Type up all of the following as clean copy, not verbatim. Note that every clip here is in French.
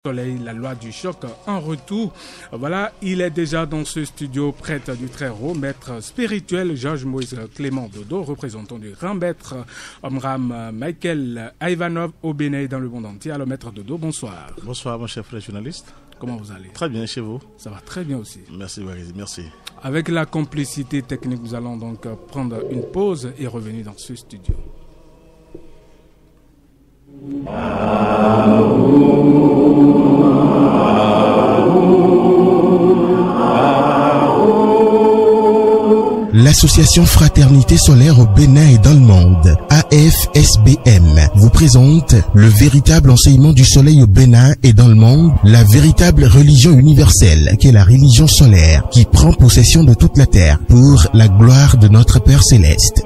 Soleil, la loi du choc en retour. Voilà, il est déjà dans ce studio, prêtre du Très-Haut, maître spirituel Georges Moïse Clément Dodo, représentant du grand maître Omram Michael Ivanov au Bénin et dans le monde entier. Alors maître Dodo, bonsoir. Bonsoir mon cher frère journaliste. Comment vous allez? Très bien, chez vous? Ça va très bien aussi. Merci Warézi, merci. Avec la complicité technique, nous allons donc prendre une pause et revenir dans ce studio. L'association Fraternité Solaire au Bénin et dans le monde, AFSBM, vous présente le véritable enseignement du soleil au Bénin et dans le monde, la véritable religion universelle, qui est la religion solaire, qui prend possession de toute la terre pour la gloire de notre Père Céleste.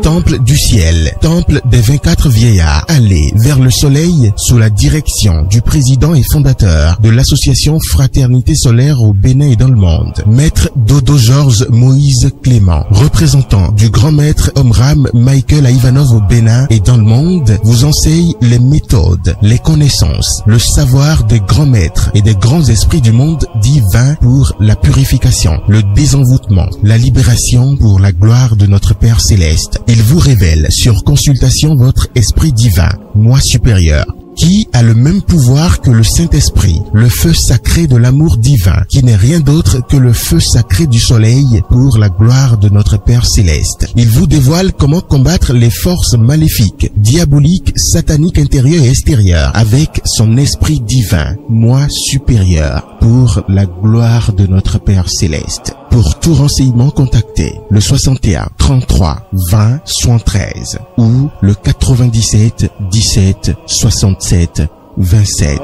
Temple du ciel, temple des 24 vieillards, allez vers le soleil sous la direction du président et fondateur de l'association Fraternité Solaire au Bénin et dans le monde, maître Dodo Georges Moïse Clément, représentant du grand maître Omram Michael Ivanov au Bénin et dans le monde, vous enseigne les méthodes, les connaissances, le savoir des grands maîtres et des grands esprits du monde divin pour la purification, le désenvoûtement, la libération pour la gloire de notre Père Céleste. Il vous révèle sur consultation votre esprit divin, moi supérieur, qui a le même pouvoir que le Saint-Esprit, le feu sacré de l'amour divin, qui n'est rien d'autre que le feu sacré du soleil pour la gloire de notre Père Céleste. Il vous dévoile comment combattre les forces maléfiques, diaboliques, sataniques intérieures et extérieures avec son esprit divin, moi supérieur, pour la gloire de notre Père Céleste. Pour tout renseignement, contactez le 61 33 20 73 ou le 97 17 67 27.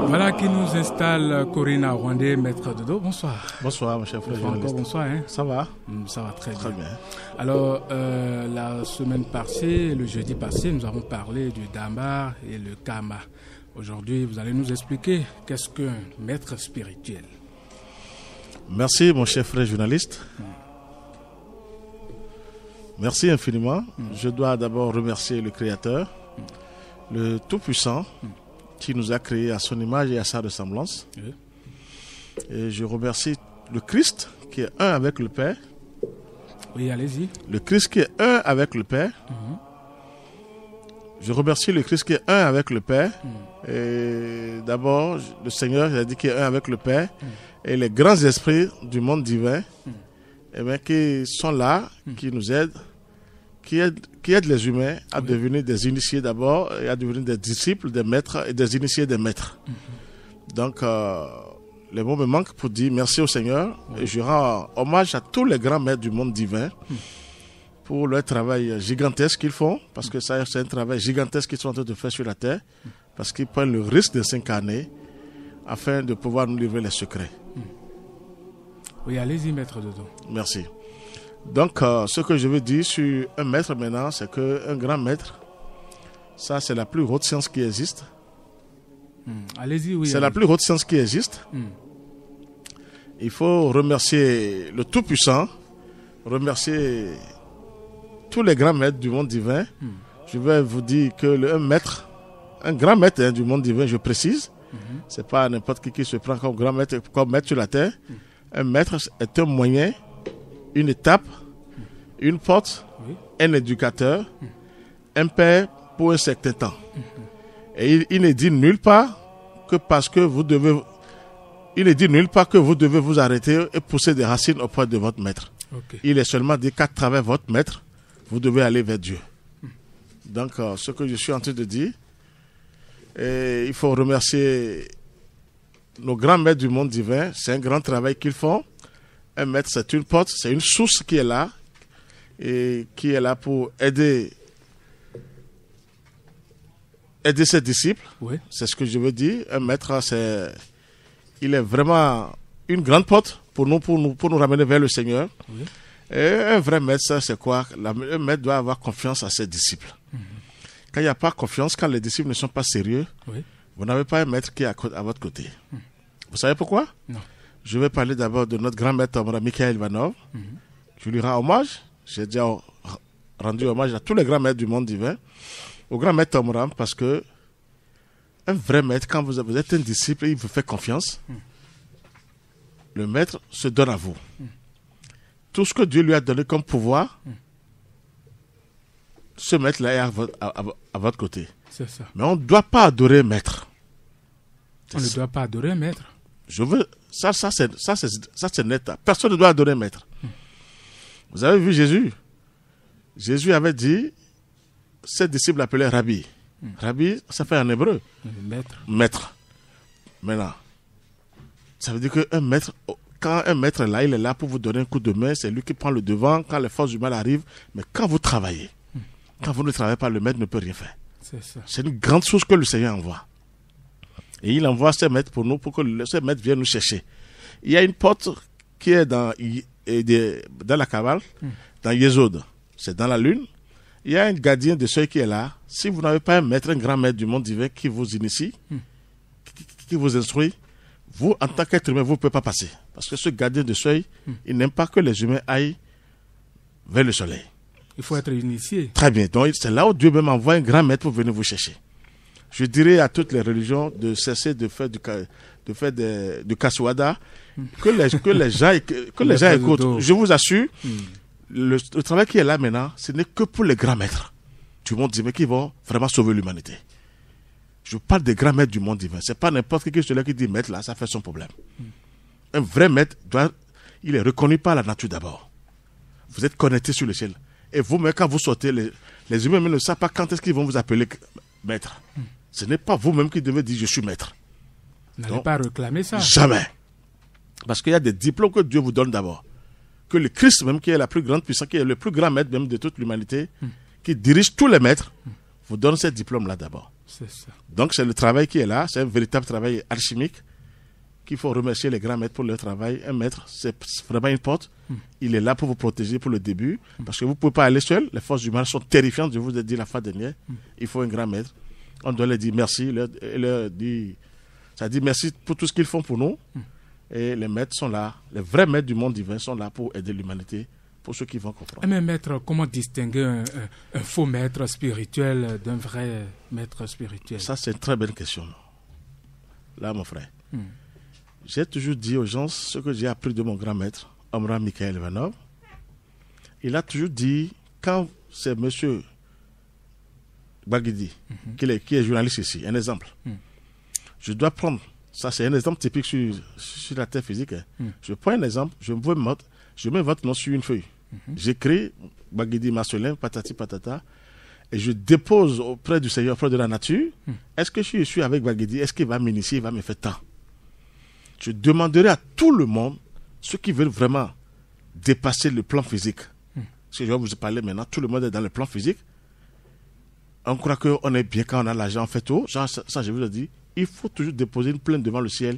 Voilà qui nous installe Corinna Rwandais, maître Dodo. Bonsoir. Bonsoir mon cher frère journaliste. Encore bonsoir. Hein? Ça va? Ça va très bien. Très bien. Alors, la semaine passée, le jeudi passé, nous avons parlé du Dhamma et le Karma. Aujourd'hui, vous allez nous expliquer qu'est-ce qu'un maître spirituel. Merci mon cher frère journaliste. Merci infiniment. Je dois d'abord remercier le Créateur, le Tout-Puissant, qui nous a créés à son image et à sa ressemblance. Oui. Et je remercie le Christ qui est un avec le Père. Oui, allez-y. Le Christ qui est un avec le Père. Je remercie le Christ qui est un avec le Père. Et d'abord, le Seigneur, j'ai dit qu'il est un avec le Père. Et les grands esprits du monde divin, eh bien, qui sont là, qui nous aident, qui aident les humains à devenir des initiés d'abord, et à devenir des disciples, des maîtres et des initiés des maîtres. Donc, les mots me manquent pour dire merci au Seigneur. Et je rends hommage à tous les grands maîtres du monde divin pour leur travail gigantesque qu'ils font, parce que ça, c'est un travail gigantesque qu'ils sont en train de faire sur la terre, parce qu'ils prennent le risque de s'incarner afin de pouvoir nous livrer les secrets. Oui, allez-y, maître Dodo. Merci. Donc, ce que je veux dire sur un maître maintenant, c'est qu'un grand maître, ça, c'est la plus haute science qui existe. Allez-y, oui. C'est la plus haute science qui existe. Il faut remercier le Tout-Puissant, remercier tous les grands maîtres du monde divin. Je vais vous dire que un grand maître du monde divin, je précise, c'est pas n'importe qui se prend comme grand maître, comme maître sur la terre. Un maître est un moyen, une étape, une porte, un éducateur, un père pour un certain temps. Et il n'est dit nulle part que parce que vous devez... Il est dit nulle part que vous devez vous arrêter et pousser des racines auprès de votre maître. Okay. Il est seulement dit qu'à travers votre maître, vous devez aller vers Dieu. Donc, ce que je suis en train de dire, il faut remercier nos grands maîtres du monde divin. C'est un grand travail qu'ils font. Un maître, c'est une porte, c'est une source qui est là et qui est là pour aider ses disciples. Oui. C'est ce que je veux dire. Un maître, il est vraiment une grande porte pour nous ramener vers le Seigneur. Oui. Et un vrai maître, ça, c'est quoi? Un maître doit avoir confiance à ses disciples. Quand il n'y a pas confiance, quand les disciples ne sont pas sérieux, vous n'avez pas un maître qui est à votre côté. Vous savez pourquoi? Non. Je vais parler d'abord de notre grand maître Mikhaël Ivanov. Je lui rends hommage. J'ai déjà rendu hommage à tous les grands maîtres du monde divin. Au grand maître Omram, parce que un vrai maître, quand vous êtes un disciple et il vous fait confiance, le maître se donne à vous. Tout ce que Dieu lui a donné comme pouvoir, ce maître-là est à votre côté. C'est ça. Mais on ne doit pas adorer maître. On ne doit pas adorer maître. Je veux... Ça c'est net. Personne ne doit adorer maître. Vous avez vu Jésus? Jésus avait dit, ses disciples l'appelaient Rabbi. Rabbi, ça fait en hébreu. Maître. Maintenant, ça veut dire qu'un maître, quand un maître est là, il est là pour vous donner un coup de main, c'est lui qui prend le devant quand les forces du mal arrivent. Mais quand vous travaillez, quand vous ne travaillez pas, le maître ne peut rien faire. C'est ça. C'est une grande chose que le Seigneur envoie. Et il envoie ses maîtres pour nous, pour que ces maîtres viennent nous chercher. Il y a une porte qui est dans la Kabbale, dans Yesod. C'est dans la lune. Il y a un gardien de seuil qui est là. Si vous n'avez pas un maître, un grand maître du monde divin qui vous initie, qui vous instruit, vous, en tant qu'être humain, vous ne pouvez pas passer. Parce que ce gardien de seuil, il n'aime pas que les humains aillent vers le soleil. Il faut être initié. Très bien. Donc, c'est là où Dieu même envoie un grand maître pour venir vous chercher. Je dirais à toutes les religions de cesser de faire du kaswada, que les gens écoutent. Je vous assure, le travail qui est là maintenant, ce n'est que pour les grands maîtres du monde divin qui vont vraiment sauver l'humanité. Je parle des grands maîtres du monde divin. Ce n'est pas n'importe qui celui qui dit maître là, ça fait son problème. Un vrai maître, il est reconnu par la nature d'abord. Vous êtes connecté sur le ciel. Et vous-même, quand vous sortez, les humains ne savent pas quand est-ce qu'ils vont vous appeler maître. Ce n'est pas vous-même qui devez dire je suis maître. N'allez pas réclamer ça. Jamais. Parce qu'il y a des diplômes que Dieu vous donne d'abord. Que le Christ même, qui est la plus grande puissance, qui est le plus grand maître même de toute l'humanité, qui dirige tous les maîtres, vous donne ces diplômes-là d'abord. C'est ça. Donc c'est le travail qui est là, c'est un véritable travail alchimique qu'il faut remercier les grands maîtres pour leur travail. Un maître, c'est vraiment une porte. Il est là pour vous protéger pour le début, parce que vous ne pouvez pas aller seul. Les forces du mal sont terrifiantes, je vous ai dit la fois dernière. Il faut un grand maître. On doit leur dire merci, ça dit merci pour tout ce qu'ils font pour nous. Et les maîtres sont là, les vrais maîtres du monde divin sont là pour aider l'humanité, pour ceux qui vont comprendre. Mais maître, comment distinguer un faux maître spirituel d'un vrai maître spirituel? Ça, c'est une très belle question. Là, mon frère. J'ai toujours dit aux gens ce que j'ai appris de mon grand maître, Omram Mikhaël Ivanov. Il a toujours dit, quand c'est monsieur Bagidi, qui est journaliste ici, un exemple. Je dois prendre, ça c'est un exemple typique sur la terre physique. Je prends un exemple, je mets votre nom sur une feuille. J'écris Bagidi Marcelin, patati patata, et je dépose auprès du Seigneur, auprès de la nature. Est-ce que je suis avec Bagidi? Est-ce qu'il va m'initier? Il va me faire tant? Je demanderai à tout le monde, ceux qui veulent vraiment dépasser le plan physique. Parce que je vais vous parler maintenant, tout le monde est dans le plan physique. On croit qu'on est bien quand on a l'argent, on fait tout. Ça, je vous ai dit, il faut toujours déposer une plainte devant le ciel.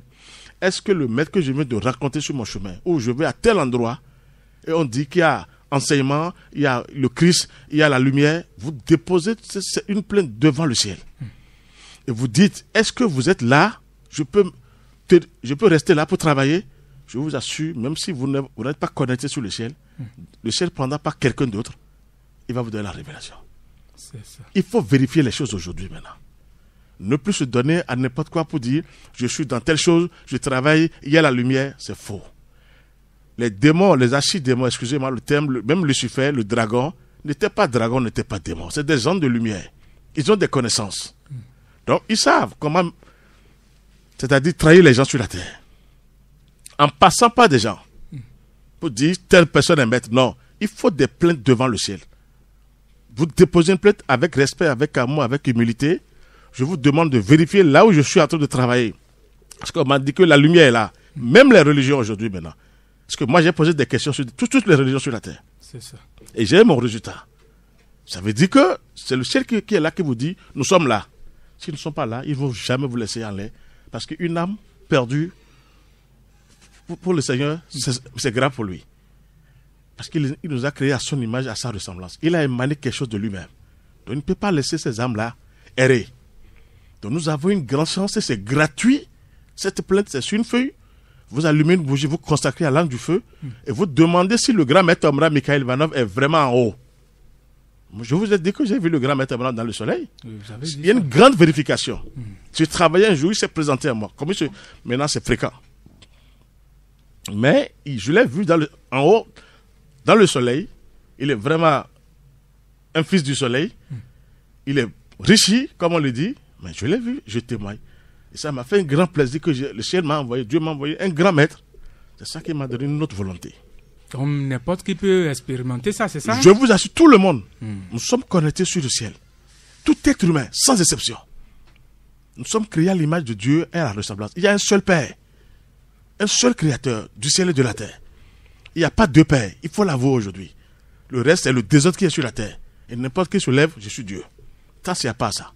Est-ce que le maître que je viens de raconter sur mon chemin, où je vais à tel endroit, et on dit qu'il y a enseignement, il y a le Christ, il y a la lumière, vous déposez une plainte devant le ciel. Et vous dites, est-ce que vous êtes là? Je peux rester là pour travailler? Je vous assure, même si vous n'êtes pas connecté sur le ciel prendra par quelqu'un d'autre, il va vous donner la révélation. C'est ça. Il faut vérifier les choses aujourd'hui maintenant. Ne plus se donner à n'importe quoi pour dire je suis dans telle chose, je travaille, il y a la lumière, c'est faux. Les démons, les archidémons, excusez-moi le terme, même Lucifer, le dragon, n'était pas dragon, n'était pas démon. C'est des gens de lumière. Ils ont des connaissances. Donc ils savent comment, c'est-à-dire trahir les gens sur la terre. En passant par des gens pour dire telle personne est maître. Non, il faut des plaintes devant le ciel. Vous déposez une plainte avec respect, avec amour, avec humilité. Je vous demande de vérifier là où je suis en train de travailler. Parce qu'on m'a dit que la lumière est là. Même les religions aujourd'hui maintenant. Parce que moi j'ai posé des questions sur toutes les religions sur la terre. C'est ça. Et j'ai mon résultat. Ça veut dire que c'est le ciel qui est là qui vous dit nous sommes là. S'ils ne sont pas là, ils ne vont jamais vous laisser en l'air. Parce qu'une âme perdue pour le Seigneur, c'est grave pour lui. Parce qu'il nous a créés à son image, à sa ressemblance. Il a émané quelque chose de lui-même. Donc il ne peut pas laisser ces âmes-là errer. Donc nous avons une grande chance et c'est gratuit. Cette plainte, c'est sur une feuille. vous allumez une bougie, vous consacrez à l'angle du feu, et vous demandez si le grand maître Omra Mikhaël Ivanov est vraiment en haut. Je vous ai dit que j'ai vu le grand maître Ivanov dans le soleil. Il y a une grande vérification. J'ai travaillé un jour, il s'est présenté à moi. Maintenant, c'est fréquent. Mais je l'ai vu en haut, dans le soleil. Il est vraiment un fils du soleil. Il est riche, comme on le dit. Mais je l'ai vu, je témoigne. Et ça m'a fait un grand plaisir que le ciel m'a envoyé, Dieu m'a envoyé un grand maître. C'est ça qui m'a donné une autre volonté. Comme n'importe qui peut expérimenter ça, c'est ça? Je vous assure, tout le monde, nous sommes connectés sur le ciel. Tout être humain, sans exception. Nous sommes créés à l'image de Dieu et à la ressemblance. Il y a un seul Père, un seul Créateur du ciel et de la terre. Il n'y a pas deux pères, il faut l'avouer aujourd'hui. Le reste, c'est le désordre qui est sur la terre. Et n'importe qui se lève, je suis Dieu. Ça, il n'y a pas ça.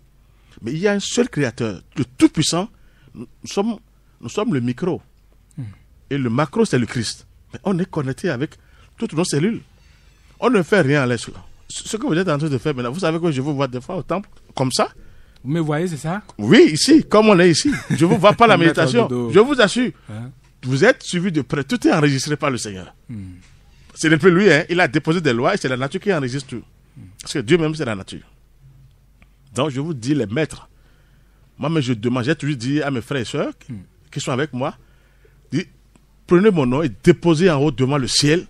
Mais il y a un seul Créateur, le Tout-Puissant. Nous sommes le micro. Et le macro, c'est le Christ. Mais on est connecté avec toutes nos cellules. On ne fait rien à l'aise. Ce que vous êtes en train de faire maintenant, vous savez que je vous vois des fois au temple, comme ça. Vous me voyez, c'est ça? Oui, ici, comme on est ici. Je ne vous vois pas la méditation. Je vous assure. Vous êtes suivi de près. Tout est enregistré par le Seigneur. Ce n'est plus lui, hein. Il a déposé des lois et c'est la nature qui enregistre tout. Parce que Dieu même, c'est la nature. Donc, je vous dis, les maîtres, moi, je demande, j'ai toujours dit à mes frères et sœurs qui sont avec moi, prenez mon nom et déposez en haut devant le ciel,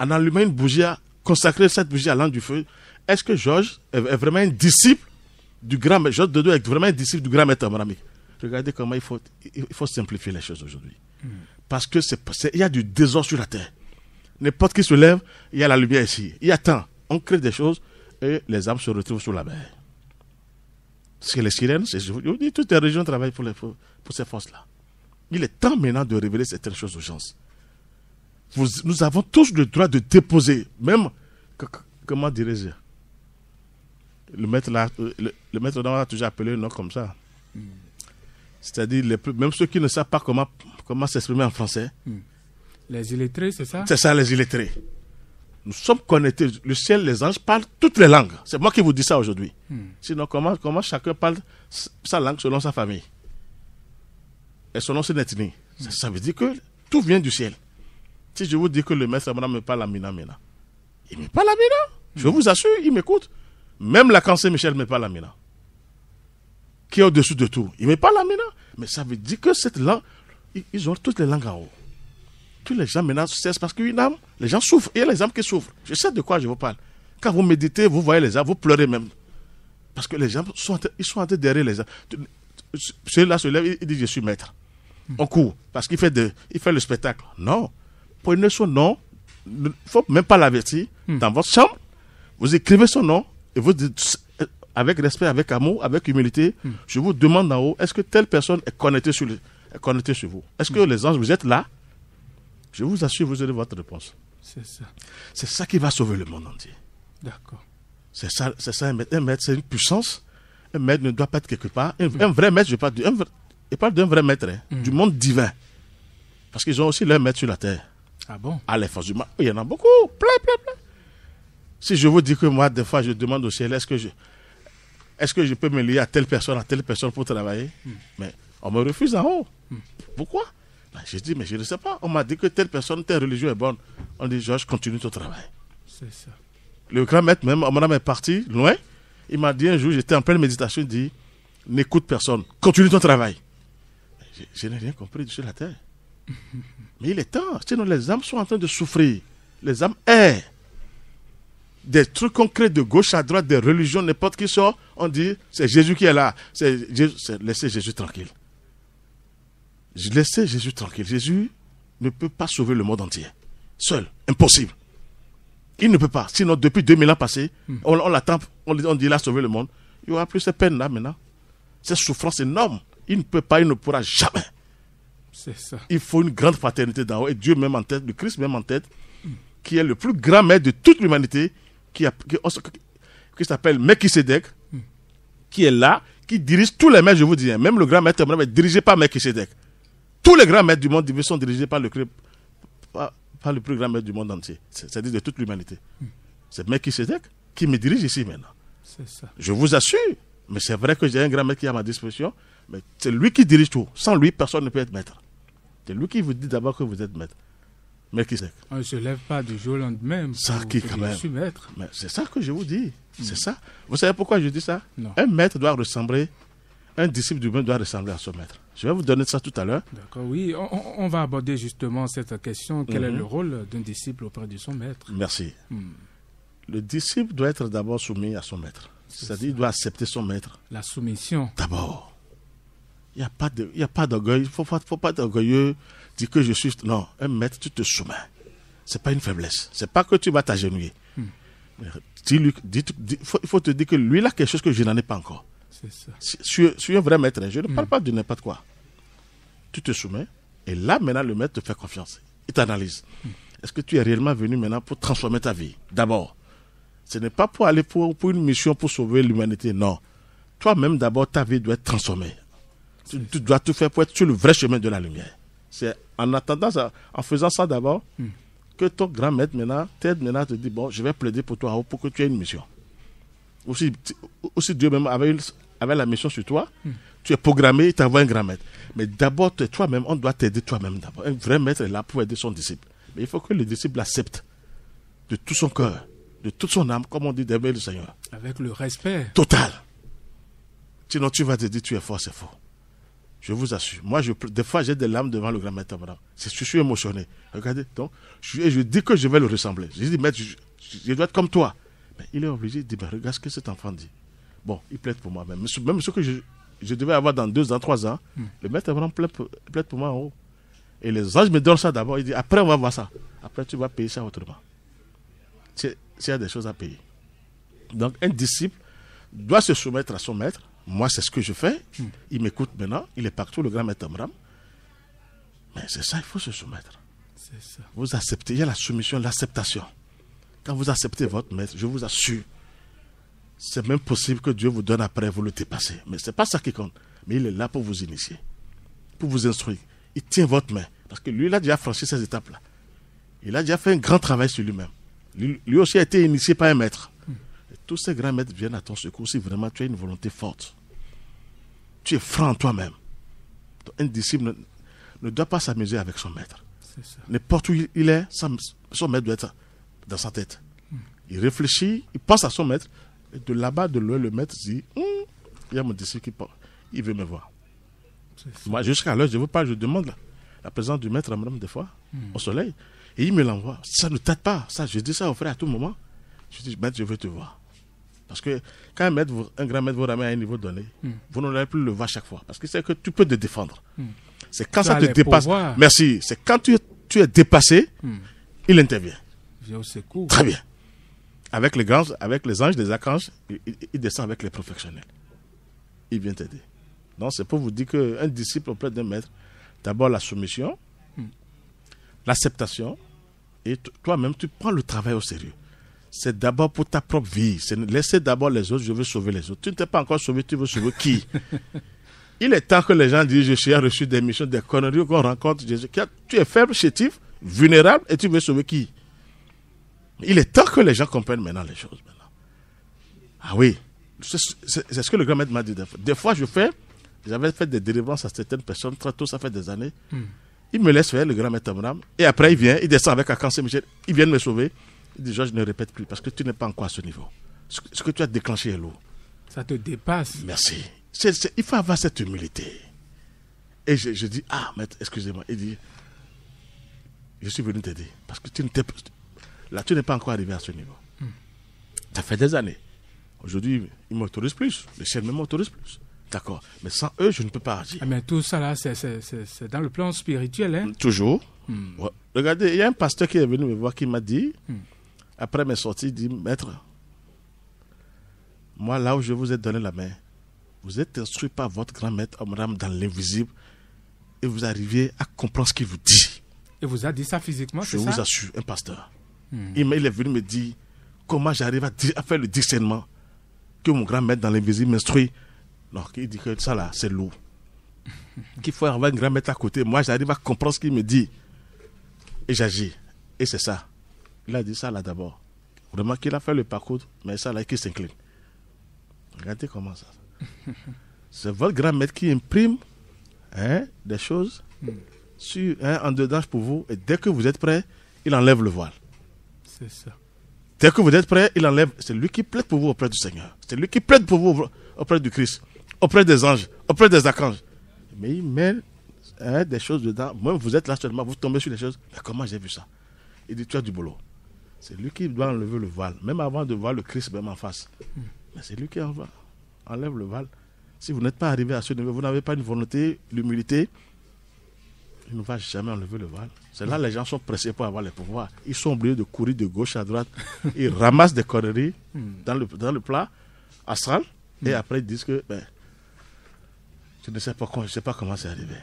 en allumant une bougie, consacrez cette bougie à l'angle du feu. Est-ce que Georges est vraiment un disciple du grand maître? Georges Dodo est vraiment un disciple du grand maître Omra Mikhaël. Regardez comment il faut simplifier les choses aujourd'hui. Parce que il y a du désordre sur la terre. N'importe qui se lève, il y a la lumière ici. Il y a temps. On crée des choses et les âmes se retrouvent sur la mer. C'est les sirènes, je vous dis, toutes les régions travaillent pour ces forces-là. Il est temps maintenant de révéler certaines choses aux gens. Nous avons tous le droit de déposer, même, comment dirais-je, le maître là a toujours appelé un nom comme ça. C'est-à-dire, même ceux qui ne savent pas comment s'exprimer en français. Les illettrés, c'est ça? C'est ça, les illettrés. Nous sommes connectés. Le ciel, les anges parlent toutes les langues. C'est moi qui vous dis ça aujourd'hui. Sinon, comment chacun parle sa langue selon sa famille et selon son ethnie? Ça veut dire que tout vient du ciel. Si je vous dis que le maître Abraham me parle à Mina, il me parle à Mina. Je vous assure, il m'écoute. Même la Cancer Michel me parle à Mina. Qui est au-dessus de tout. Il me parle à Mina. Mais ça veut dire que cette langue, ils ont toutes les langues en haut. Tous les gens maintenant cessent parce qu'une âme, les gens souffrent. Il y a les âmes qui souffrent. Je sais de quoi je vous parle. Quand vous méditez, vous voyez les âmes, vous pleurez même. Parce que les gens sont en train derrière les âmes. Celui-là se lève, il dit je suis maître. On court parce qu'il fait le spectacle. Non. Prenez son nom. Il ne faut même pas l'avertir. Dans votre chambre, vous écrivez son nom et vous dites avec respect, avec amour, avec humilité, je vous demande en haut, est-ce que telle personne est connectée sur vous? Est-ce que les anges, vous êtes là? Je vous assure, vous aurez votre réponse. C'est ça. C'est ça qui va sauver le monde entier. D'accord. C'est ça un maître. Un maître, c'est une puissance. Un maître ne doit pas être quelque part. Un vrai maître, je parle d'un vrai maître, du monde divin. Parce qu'ils ont aussi leur maître sur la terre. Ah bon? À les forces humaines. Il y en a beaucoup. Plein. Si je vous dis que moi, des fois, je demande au ciel, est-ce que je peux me lier à telle personne pour travailler? Mais on me refuse en haut. Pourquoi? J'ai dit, mais je ne sais pas. On m'a dit que telle religion est bonne. On dit, Georges, continue ton travail. C'est ça. Le grand maître, même, on est parti loin. Il m'a dit un jour, j'étais en pleine méditation, il dit, n'écoute personne, continue ton travail. Je n'ai rien compris sur la terre. Mais il est temps. Sinon, les âmes sont en train de souffrir. Les âmes errent. Des trucs concrets de gauche à droite, des religions, n'importe qui sort, on dit, c'est Jésus qui est là. Laissez Jésus tranquille. Laissez Jésus tranquille. Jésus ne peut pas sauver le monde entier. Seul. Impossible. Il ne peut pas. Sinon, depuis 2000 ans passés, on l'attend, on dit, il a sauvé le monde. Il n'y aura plus ces peines-là maintenant. Ces souffrances énormes. Il ne peut pas, il ne pourra jamais. C'est ça. Il faut une grande fraternité d'en haut. Et Dieu même en tête, le Christ même en tête, qui est le plus grand maître de toute l'humanité, qui s'appelle Melchisedec, qui est là, qui dirige tous les maîtres, je vous dis. Même le grand maître est dirigé par Melchisedec. Tous les grands maîtres du monde sont dirigés par le plus grand maître du monde entier, c'est-à-dire de toute l'humanité. C'est Melchisedec qui me dirige ici maintenant. C'est ça. Je vous assure, mais c'est vrai que j'ai un grand maître qui est à ma disposition, mais c'est lui qui dirige tout. Sans lui, personne ne peut être maître. C'est lui qui vous dit d'abord que vous êtes maître. Mais qui c'est? On ne se lève pas du jour au lendemain. Ça qui quand même. Je suis maître. Mais c'est ça que je vous dis. C'est ça. Vous savez pourquoi je dis ça? Non. Un maître doit ressembler, un disciple du même doit ressembler à son maître. Je vais vous donner ça tout à l'heure. D'accord, oui. On va aborder justement cette question. Quel est le rôle d'un disciple auprès de son maître? Merci. Le disciple doit être d'abord soumis à son maître. C'est-à-dire il doit accepter son maître. La soumission. D'abord. Il n'y a pas d'orgueil. Il ne faut pas être orgueilleux. Dire que je suis... Non, un maître, tu te soumets. Ce n'est pas une faiblesse. Ce n'est pas que tu vas t'agenouiller. Il faut te dire que lui, il a quelque chose que je n'en ai pas encore. C'est ça. Je suis un vrai maître. Je ne parle pas de n'importe quoi. Tu te soumets. Et là, maintenant, le maître te fait confiance. Il t'analyse. Est-ce que tu es réellement venu maintenant pour transformer ta vie? D'abord. Ce n'est pas pour aller pour une mission pour sauver l'humanité. Non. Toi-même, d'abord, ta vie doit être transformée. Tu dois tout faire pour être sur le vrai chemin de la lumière. C'est en attendant ça, en faisant ça d'abord, que ton grand maître maintenant t'aide maintenant à te dire, bon, je vais plaider pour toi pour que tu aies une mission. Aussi Dieu même avait la mission sur toi, tu es programmé, il t'envoie un grand maître. Mais d'abord, toi-même, on doit t'aider toi-même d'abord. Un vrai maître est là pour aider son disciple. Mais il faut que le disciple l'accepte de tout son cœur, de toute son âme, comme on dit d'aimer le Seigneur. Avec le respect. Total. Sinon, tu vas te dire, tu es fort, c'est faux. Je vous assure. Moi, des fois, j'ai des larmes devant le grand maître Abraham. Je suis émotionné. Regardez, donc, je dis que je vais le ressembler. Je dis, maître, je dois être comme toi. Mais il est obligé de dire, ben, regarde ce que cet enfant dit. Bon, il plaide pour moi. Même ce que je devais avoir dans 2 ans, 3 ans, le maître Abraham plaide pour moi en haut. Et les anges me donnent ça d'abord. Il dit, après, on va voir ça. Après, tu vas payer ça autrement. S'il y a des choses à payer. Donc, un disciple doit se soumettre à son maître. Moi, c'est ce que je fais. Il m'écoute maintenant. Il est partout, le grand maître Amram. Mais c'est ça, il faut se soumettre. C'est ça. Vous acceptez, il y a la soumission, l'acceptation. Quand vous acceptez votre maître, je vous assure, c'est même possible que Dieu vous donne après, vous le dépassez. Mais ce n'est pas ça qui compte. Mais il est là pour vous initier, pour vous instruire. Il tient votre main. Parce que lui, il a déjà franchi ces étapes-là. Il a déjà fait un grand travail sur lui-même. Lui aussi a été initié par un maître. Tous ces grands maîtres viennent à ton secours si vraiment tu as une volonté forte. Tu es franc en toi-même. Un disciple ne doit pas s'amuser avec son maître. N'importe où il est, son maître doit être dans sa tête. Il réfléchit, il pense à son maître. Et de là-bas, de loin, le maître dit, il y a mon disciple qui parle. Il veut me voir. Moi, jusqu'à l'heure, je vous parle, je demande la présence du maître Amram des fois, au soleil. Et il me l'envoie. Ça ne tâte pas. Ça, je dis ça au frère à tout moment. Je dis, maître, je veux te voir. Parce que quand un grand maître vous ramène à un niveau donné, vous n'allez plus le voir chaque fois. Parce que c'est que tu peux te défendre. C'est quand ça te dépasse. Merci. C'est quand tu es dépassé, il intervient. Viens au secours. Très bien. Avec les anges, les archanges, il descend avec les professionnels. Il vient t'aider. Donc c'est pour vous dire qu'un disciple auprès d'un maître, d'abord la soumission, l'acceptation, et toi-même tu prends le travail au sérieux. C'est d'abord pour ta propre vie. C'est laisser d'abord les autres, je veux sauver les autres. Tu ne t'es pas encore sauvé, tu veux sauver qui? Il est temps que les gens disent, je suis reçu des missions, des conneries qu'on rencontre. Tu es faible, chétif, vulnérable, et tu veux sauver qui? Il est temps que les gens comprennent maintenant les choses. Maintenant. Ah oui, c'est ce que le grand maître m'a dit. Des fois, j'avais fait des délivrances à certaines personnes, très tôt, ça fait des années. Il me laisse faire, le grand maître Abraham, et après il vient, il descend avec Archange Michel, il vient me sauver. Il dit, je ne répète plus, parce que tu n'es pas encore à ce niveau. Ce que tu as déclenché est lourd. Ça te dépasse. Merci. Il faut avoir cette humilité. Et je dis, ah, maître, excusez-moi. Il dit, je suis venu t'aider, parce que tu n'es pas encore arrivé à ce niveau. Ça fait des années. Aujourd'hui, ils m'autorisent plus. Les chaînes même m'autorisent plus. D'accord. Mais sans eux, je ne peux pas agir. Mais tout ça, là, c'est dans le plan spirituel. Hein? Toujours. Ouais. Regardez, il y a un pasteur qui est venu me voir qui m'a dit, après mes sorties, il dit, maître, moi, là où je vous ai donné la main, vous êtes instruit par votre grand maître Amram dans l'invisible et vous arrivez à comprendre ce qu'il vous dit. Il vous a dit ça physiquement, c'est ça? Je vous assure, un pasteur. Il est venu me dire comment j'arrive à faire le discernement que mon grand maître dans l'invisible m'instruit. Non, il dit que ça là, c'est lourd. Qu'il faut avoir un grand maître à côté. Moi, j'arrive à comprendre ce qu'il me dit. Et j'agis. Et c'est ça. Il a dit ça là d'abord. Vraiment qu'il a fait le parcours, mais ça là, qu'il s'incline. Regardez comment ça. C'est votre grand maître qui imprime des choses en dedans pour vous, et dès que vous êtes prêt, il enlève le voile. C'est ça. Dès que vous êtes prêt, il enlève. C'est lui qui plaide pour vous auprès du Seigneur. C'est lui qui plaide pour vous auprès du Christ, auprès des anges, auprès des archanges. Mais il met des choses dedans. Même vous êtes là seulement, vous tombez sur les choses. Mais comment j'ai vu ça? Il dit, tu as du boulot. C'est lui qui doit enlever le voile, même avant de voir le Christ même en face. Mais c'est lui qui enlève le voile. Si vous n'êtes pas arrivé à ce niveau, vous n'avez pas une volonté, l'humilité, il ne va jamais enlever le voile. C'est là que les gens sont pressés pour avoir les pouvoirs. Ils sont obligés de courir de gauche à droite. Ils ramassent des conneries dans le plat astral. Et après, ils disent que je ne sais pas comment c'est arrivé.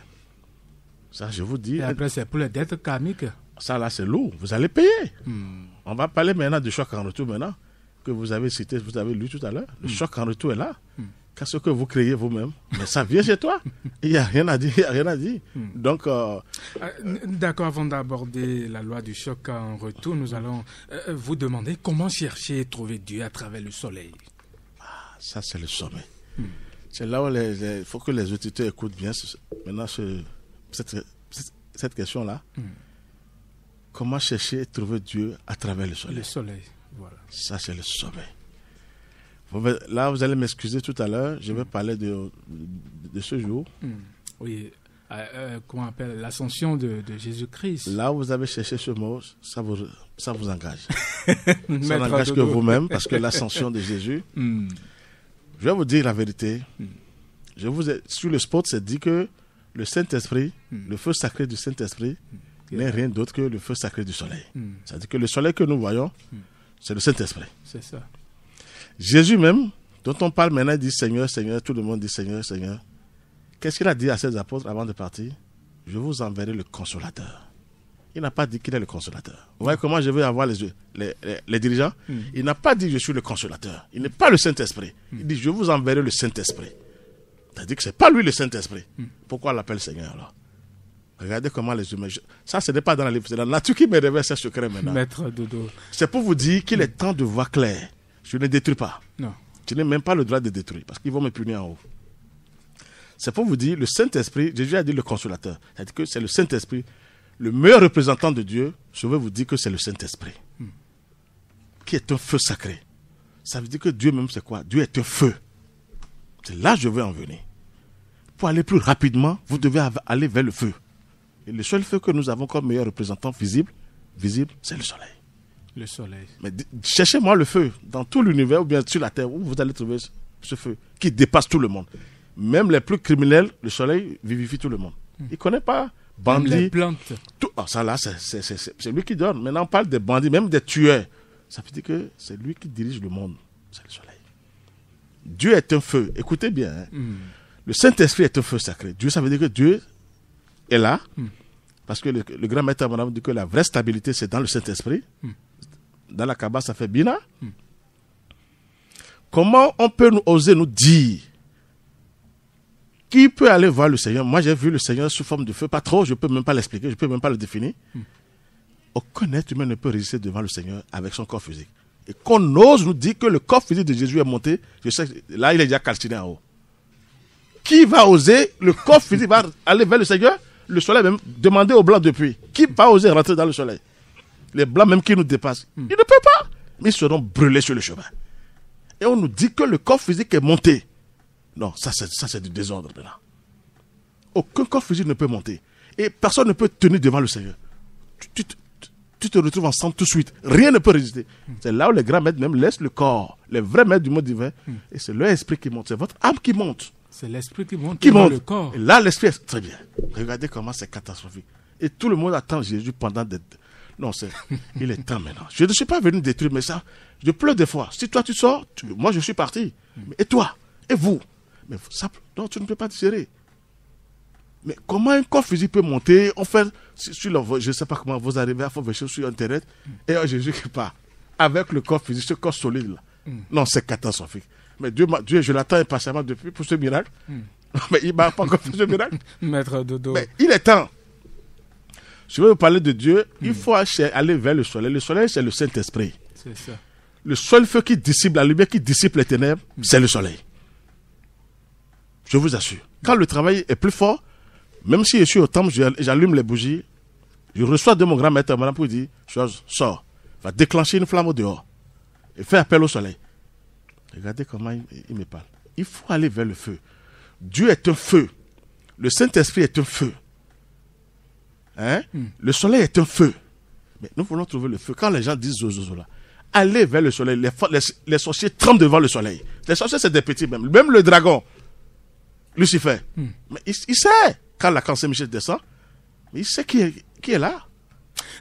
Ça, je vous dis. Et après, c'est pour les dettes karmiques. Ça, là, c'est lourd. Vous allez payer. On va parler maintenant du choc en retour maintenant, que vous avez cité, vous avez lu tout à l'heure. Le choc en retour est là. Qu'est-ce que vous créez vous-même? Mais ça vient chez toi. Il n'y a rien à dire. Il n'y a rien à dire. Donc, d'accord, avant d'aborder la loi du choc en retour, nous allons vous demander comment chercher et trouver Dieu à travers le soleil. Ça, c'est le sommet. C'est là où il faut que les auditeurs écoutent bien maintenant cette question-là. Comment chercher et trouver Dieu à travers le soleil? Le soleil, voilà. Ça, c'est le sommet. Là, vous allez m'excuser tout à l'heure, je vais parler de ce jour. Oui, comment on appelle l'ascension de Jésus-Christ. Là où vous avez cherché ce mot, ça vous engage. Ça n'engage que vous-même, parce que l'ascension de Jésus, je vais vous dire la vérité. Sur le spot, c'est dit que le Saint-Esprit, le feu sacré du Saint-Esprit, n'est rien d'autre que le feu sacré du soleil. C'est-à-dire que le soleil que nous voyons, c'est le Saint-Esprit. C'est ça. Jésus même, dont on parle maintenant, il dit Seigneur, Seigneur, tout le monde dit Seigneur, Seigneur. Qu'est-ce qu'il a dit à ses apôtres avant de partir? Je vous enverrai le consolateur. Il n'a pas dit qu'il est le consolateur. Vous voyez comment je vais avoir les dirigeants? Il n'a pas dit je suis le consolateur. Il n'est pas le Saint-Esprit. Il dit je vous enverrai le Saint-Esprit. C'est-à-dire que ce n'est pas lui le Saint-Esprit. Pourquoi on l'appelle Seigneur alors? Regardez comment les humains... Ça, ce n'est pas dans la livre. C'est la nature qui me révèle ces secrets maintenant. Maître Dodo. C'est pour vous dire qu'il est temps de voir clair. Je ne détruis pas. Non. Je n'ai même pas le droit de détruire parce qu'ils vont me punir en haut. C'est pour vous dire, le Saint-Esprit, Jésus a dit le consolateur. C'est-à-dire que c'est le Saint-Esprit, le meilleur représentant de Dieu. Je veux vous dire que c'est le Saint-Esprit qui est un feu sacré. Ça veut dire que Dieu même, c'est quoi? Dieu est un feu. C'est là que je veux en venir. Pour aller plus rapidement, vous devez aller vers le feu. Et le seul feu que nous avons comme meilleur représentant visible, c'est le soleil. Le soleil. Mais cherchez-moi le feu dans tout l'univers ou bien sur la terre où vous allez trouver ce feu qui dépasse tout le monde. Même les plus criminels, le soleil vivifie tout le monde. Il ne connaît pas bandits. Même les plantes. Ça là, c'est lui qui donne. Maintenant, on parle des bandits, même des tueurs. Ça veut dire que c'est lui qui dirige le monde. C'est le soleil. Dieu est un feu. Écoutez bien. Le Saint-Esprit est un feu sacré. Dieu, ça veut dire que Dieu est là. Parce que le grand maître Abraham dit que la vraie stabilité, c'est dans le Saint-Esprit. Dans la Kabbale, ça fait Bina. Comment on peut oser nous dire qui peut aller voir le Seigneur? Moi, j'ai vu le Seigneur sous forme de feu. Pas trop, je ne peux même pas l'expliquer, je ne peux même pas le définir. Aucun être humain ne peut résister devant le Seigneur avec son corps physique. Et qu'on ose nous dire que le corps physique de Jésus est monté, je sais que là, il est déjà calciné en haut. Qui va oser, le corps physique va aller vers le Seigneur? Le soleil même, demandez aux Blancs depuis. Qui va oser rentrer dans le soleil? Les Blancs même qui nous dépassent. Ils ne peuvent pas. Mais ils seront brûlés sur le chemin. Et on nous dit que le corps physique est monté. Non, ça c'est du désordre maintenant. Aucun corps physique ne peut monter. Et personne ne peut tenir devant le Seigneur. Tu te retrouves ensemble tout de suite. Rien ne peut résister. C'est là où les grands maîtres même laissent le corps. Les vrais maîtres du monde divin. Et c'est leur esprit qui monte. C'est votre âme qui monte. C'est l'esprit qui monte dans le corps. Et là, l'esprit est très bien. Regardez comment c'est catastrophique. Et tout le monde attend Jésus pendant des... Non, il est temps maintenant. Je ne suis pas venu détruire, mais ça, je pleure des fois. Si toi tu sors, moi je suis parti. Et toi? Et vous? Mais ça, non, tu ne peux pas digérer. Mais comment un corps physique peut monter? On fait, je ne sais pas comment vous arrivez à faire des choses sur Internet. Et Jésus qui part. Avec le corps physique, ce corps solide là. Non, c'est catastrophique. Mais Dieu, je l'attends impatiemment depuis pour ce miracle. Mais il ne m'a pas encore fait ce miracle. Maître Dodo. Mais il est temps. Je vais vous parler de Dieu. Il faut aller vers le soleil. Le soleil, c'est le Saint-Esprit. C'est ça. Le seul feu qui dissipe la lumière, qui dissipe les ténèbres, c'est le soleil. Je vous assure. Quand le travail est plus fort, Même si je suis au temple, j'allume les bougies, je reçois de mon grand maître Abraham pour dire, chose, sors, va déclencher une flamme au dehors et fais appel au soleil. Regardez comment il me parle. Il faut aller vers le feu. Dieu est un feu. Le Saint-Esprit est un feu. Hein? Le soleil est un feu. Mais nous voulons trouver le feu. Quand les gens disent zozozo là, allez vers le soleil. Les sorciers tremblent devant le soleil. Les sorciers, c'est des petits même. Même le dragon, Lucifer. Mais il sait, quand la cancer Michel descend, mais il sait qui est là.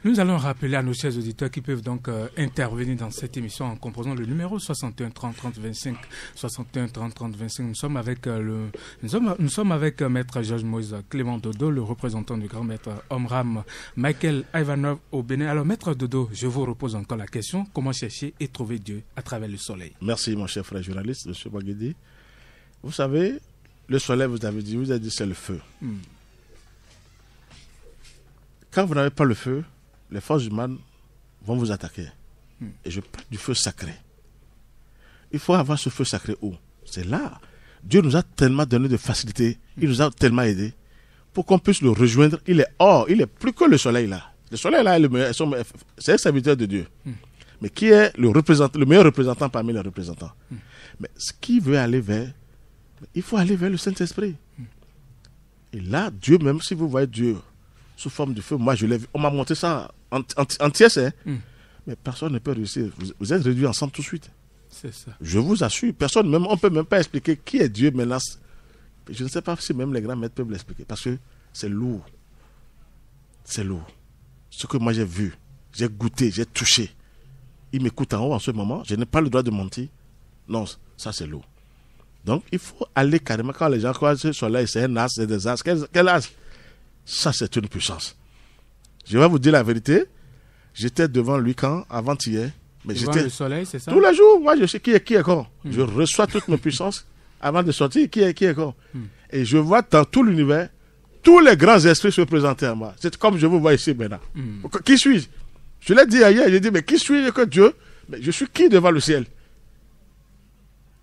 Nous allons rappeler à nos chers auditeurs qui peuvent donc intervenir dans cette émission en composant le numéro 61 30 30 25 61 30 30 25. Nous sommes avec nous sommes avec maître Georges Moïse Clément Dodo, le représentant du grand maître Omram Michael Ivanov au Bénin. Alors maître Dodo, je vous repose encore la question, comment chercher et trouver Dieu à travers le soleil? Merci mon cher frère journaliste, M. Baguedi. Vous savez, le soleil, vous avez dit c'est le feu. Quand vous n'avez pas le feu, les forces humaines vont vous attaquer. Et je parle du feu sacré. Il faut avoir ce feu sacré où? C'est là. Dieu nous a tellement donné de facilité, il nous a tellement aidé pour qu'on puisse le rejoindre. Il est hors, il est plus que le soleil là. Le soleil là, c'est un serviteur de Dieu. Mais qui est le meilleur représentant parmi les représentants? Mais ce qui veut aller vers, il faut aller vers le Saint-Esprit. Et là, Dieu, même si vous voyez Dieu sous forme de feu, moi je l'ai vu, on m'a montré ça en tiers, mais personne ne peut réussir. Vous êtes réduits ensemble tout de suite. C'est ça. Je vous assure, on ne peut même pas expliquer qui est Dieu maintenant. Je ne sais pas si même les grands maîtres peuvent l'expliquer, parce que c'est lourd. C'est lourd. Ce que moi j'ai vu, j'ai goûté, j'ai touché. Il m'écoute en haut en ce moment, je n'ai pas le droit de mentir. Non, ça c'est lourd. Donc il faut aller carrément, quand les gens croient que ce soleil c'est un as, c'est des as. Quel as? Ça, c'est une puissance. Je vais vous dire la vérité. J'étais devant lui avant-hier. Mais devant le soleil, c'est ça? Tous les jours, moi, je sais qui est quand. Je reçois toutes mes puissances avant de sortir. Qui est quand. Et je vois dans tout l'univers, tous les grands esprits se présenter à moi. C'est comme je vous vois ici maintenant. Qui suis-je? Je l'ai dit ailleurs. J'ai dit, mais qui suis-je que Dieu? Mais je suis qui devant le ciel?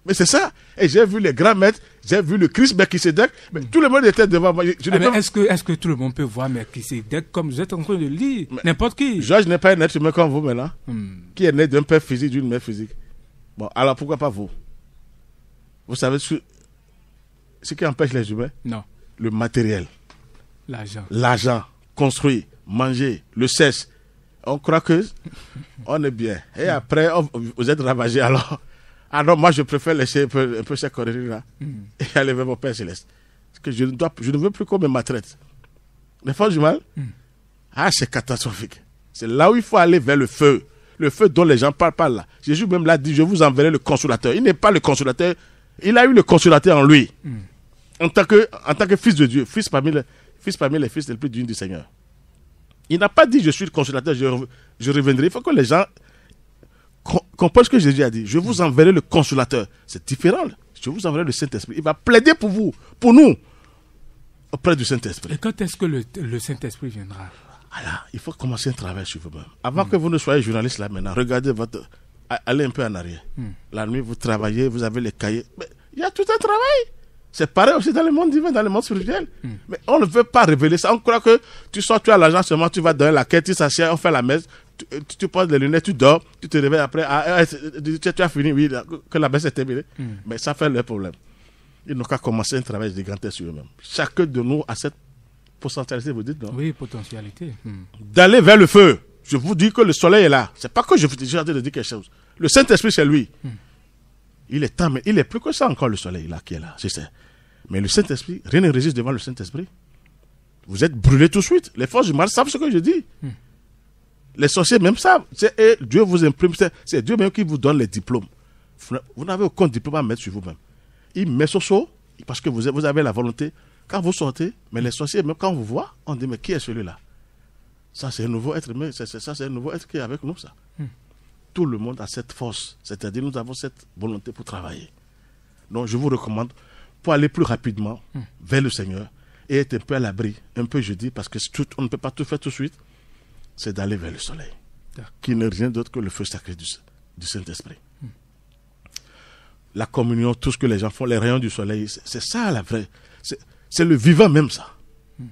Mais c'est ça. Et j'ai vu les grands maîtres, j'ai vu le Christ Melchisedec, mais tout le monde était devant moi. Est-ce que tout le monde peut voir Melchisedec comme vous êtes en train de lire? N'importe qui. Georges n'est pas un être humain comme vous maintenant, qui est né d'un père physique, d'une mère physique. Bon, alors pourquoi pas vous? Vous savez ce qui empêche les humains? Non. Le matériel. L'argent. Construire, manger, le sexe. On croit que on est bien. Et après, vous êtes ravagé alors. Ah non, moi je préfère laisser un peu ces conneries-là et aller vers mon Père Céleste. Parce que je ne veux plus qu'on me maltraite. Les forces du mal, c'est catastrophique. C'est là où il faut aller vers le feu. Le feu dont les gens parlent là. Jésus même l'a dit, je vous enverrai le consolateur. Il n'est pas le consolateur, il a eu le consolateur en lui. En tant que fils de Dieu, fils parmi les fils les plus dignes du Seigneur. Il n'a pas dit je suis le consolateur, je reviendrai. Il faut que les gens comprennent ce que Jésus a dit. Je vous enverrai le consolateur. C'est différent. Je vous enverrai le Saint-Esprit. Il va plaider pour vous, pour nous, auprès du Saint-Esprit. Et quand est-ce que le Saint-Esprit viendra? Alors, il faut commencer un travail sur vous-même. Avant que vous ne soyez journaliste là maintenant, regardez allez un peu en arrière. La nuit, vous travaillez, vous avez les cahiers. Mais il y a tout un travail. C'est pareil aussi dans le monde divin, dans le monde spirituel. Mais on ne veut pas révéler ça. On croit que tu sors, tu as l'argent seulement, tu vas donner la quête, tu s'assieds, on fait la messe, tu poses les lunettes, tu dors, tu te réveilles après, tu as fini, oui, que la messe est terminée. Mais ça fait le problème. Ils n'ont qu'à commencer un travail gigantesque sur eux-mêmes. Chacun de nous a cette potentialité, vous dites, non? Oui, potentialité. D'aller vers le feu. Je vous dis que le soleil est là. C'est pas que je vous dis en train de dire quelque chose. Le Saint-Esprit, c'est lui. Il est temps, mais il est plus que ça encore, le soleil là, qui est là, je sais. Mais le Saint-Esprit, rien ne résiste devant le Saint-Esprit. Vous êtes brûlés tout de suite. Les forces du mal savent ce que je dis. Les sorciers même savent. Dieu vous imprime. C'est Dieu même qui vous donne les diplômes. Vous n'avez aucun diplôme à mettre sur vous-même. Il met ce saut, parce que vous avez la volonté. Quand vous sortez, mais les sorciers, même quand on vous voit, on dit, mais qui est celui-là? Ça, c'est un nouveau être humain. Ça, c'est un nouveau être qui est avec nous, ça. Tout le monde a cette force. C'est-à-dire, nous avons cette volonté pour travailler. Donc, je vous recommande, pour aller plus rapidement vers le Seigneur et être un peu à l'abri, un peu je dis, parce que on ne peut pas tout faire tout de suite, c'est d'aller vers le soleil, qui n'est rien d'autre que le feu sacré du Saint-Esprit. La communion, tout ce que les gens font, les rayons du soleil, c'est ça la vraie. C'est le vivant même ça.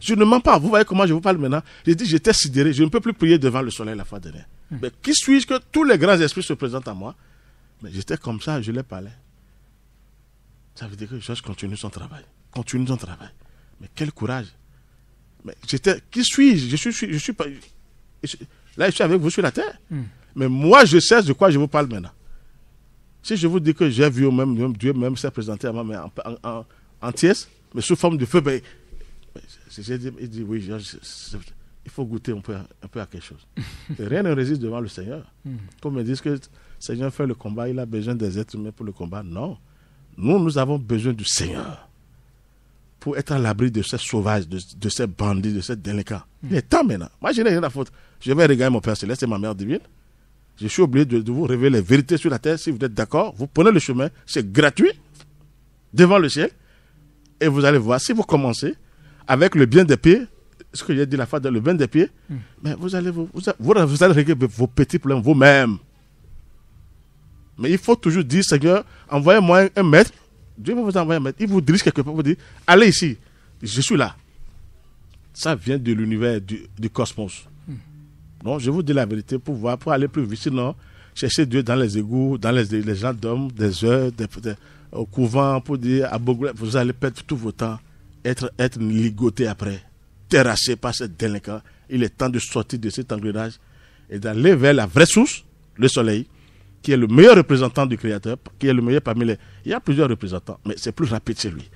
Je ne mens pas. Vous voyez comment je vous parle maintenant. J'ai dit, j'étais sidéré. Je ne peux plus prier devant le soleil la fois dernière. Mais qui suis-je que tous les grands esprits se présentent à moi? Mais j'étais comme ça, je les parlais. Ça veut dire que Georges continue son travail. Continue son travail. Mais quel courage. Mais j'étais, qui suis-je? Je suis pas. Là, je suis avec vous sur la terre. Mais moi, je sais de quoi je vous parle maintenant. Si je vous dis que j'ai vu même Dieu même s'est présenté à moi, mais en tièce, mais sous forme de feu, ben, il dit oui, il faut goûter un peu à quelque chose. Et rien ne résiste devant le Seigneur. Comme ils disent que le Seigneur fait le combat, il a besoin des êtres humains pour le combat. Non. Nous avons besoin du Seigneur pour être à l'abri de ces sauvages, de ces bandits, de ces délinquants. Il est temps maintenant. Moi, je n'ai rien à foutre. Je vais regarder mon Père Céleste et ma Mère Divine. Je suis obligé de vous révéler les vérités sur la terre. Si vous êtes d'accord, vous prenez le chemin. C'est gratuit devant le ciel. Et vous allez voir, si vous commencez avec le bien des pieds, ce que j'ai dit la fois dans le bien des pieds, mais vous allez régler vos petits problèmes vous-même. Mais il faut toujours dire, Seigneur, envoyez-moi un maître. Dieu va vous envoyer un maître. Il vous dirige quelque part, vous dit, allez ici, je suis là. Ça vient de l'univers, du cosmos. Non, je vous dis la vérité pour aller plus vite. Sinon, chercher Dieu dans les égouts, dans les gens d'hommes, des heures, au couvent, pour dire à Bogoula, vous allez perdre tout votre temps, être ligoté après, terrassé par ces délinquants. Il est temps de sortir de cet engrenage et d'aller vers la vraie source, le soleil, qui est le meilleur représentant du Créateur, qui est le meilleur parmi les... Il y a plusieurs représentants, mais c'est plus rapide chez lui.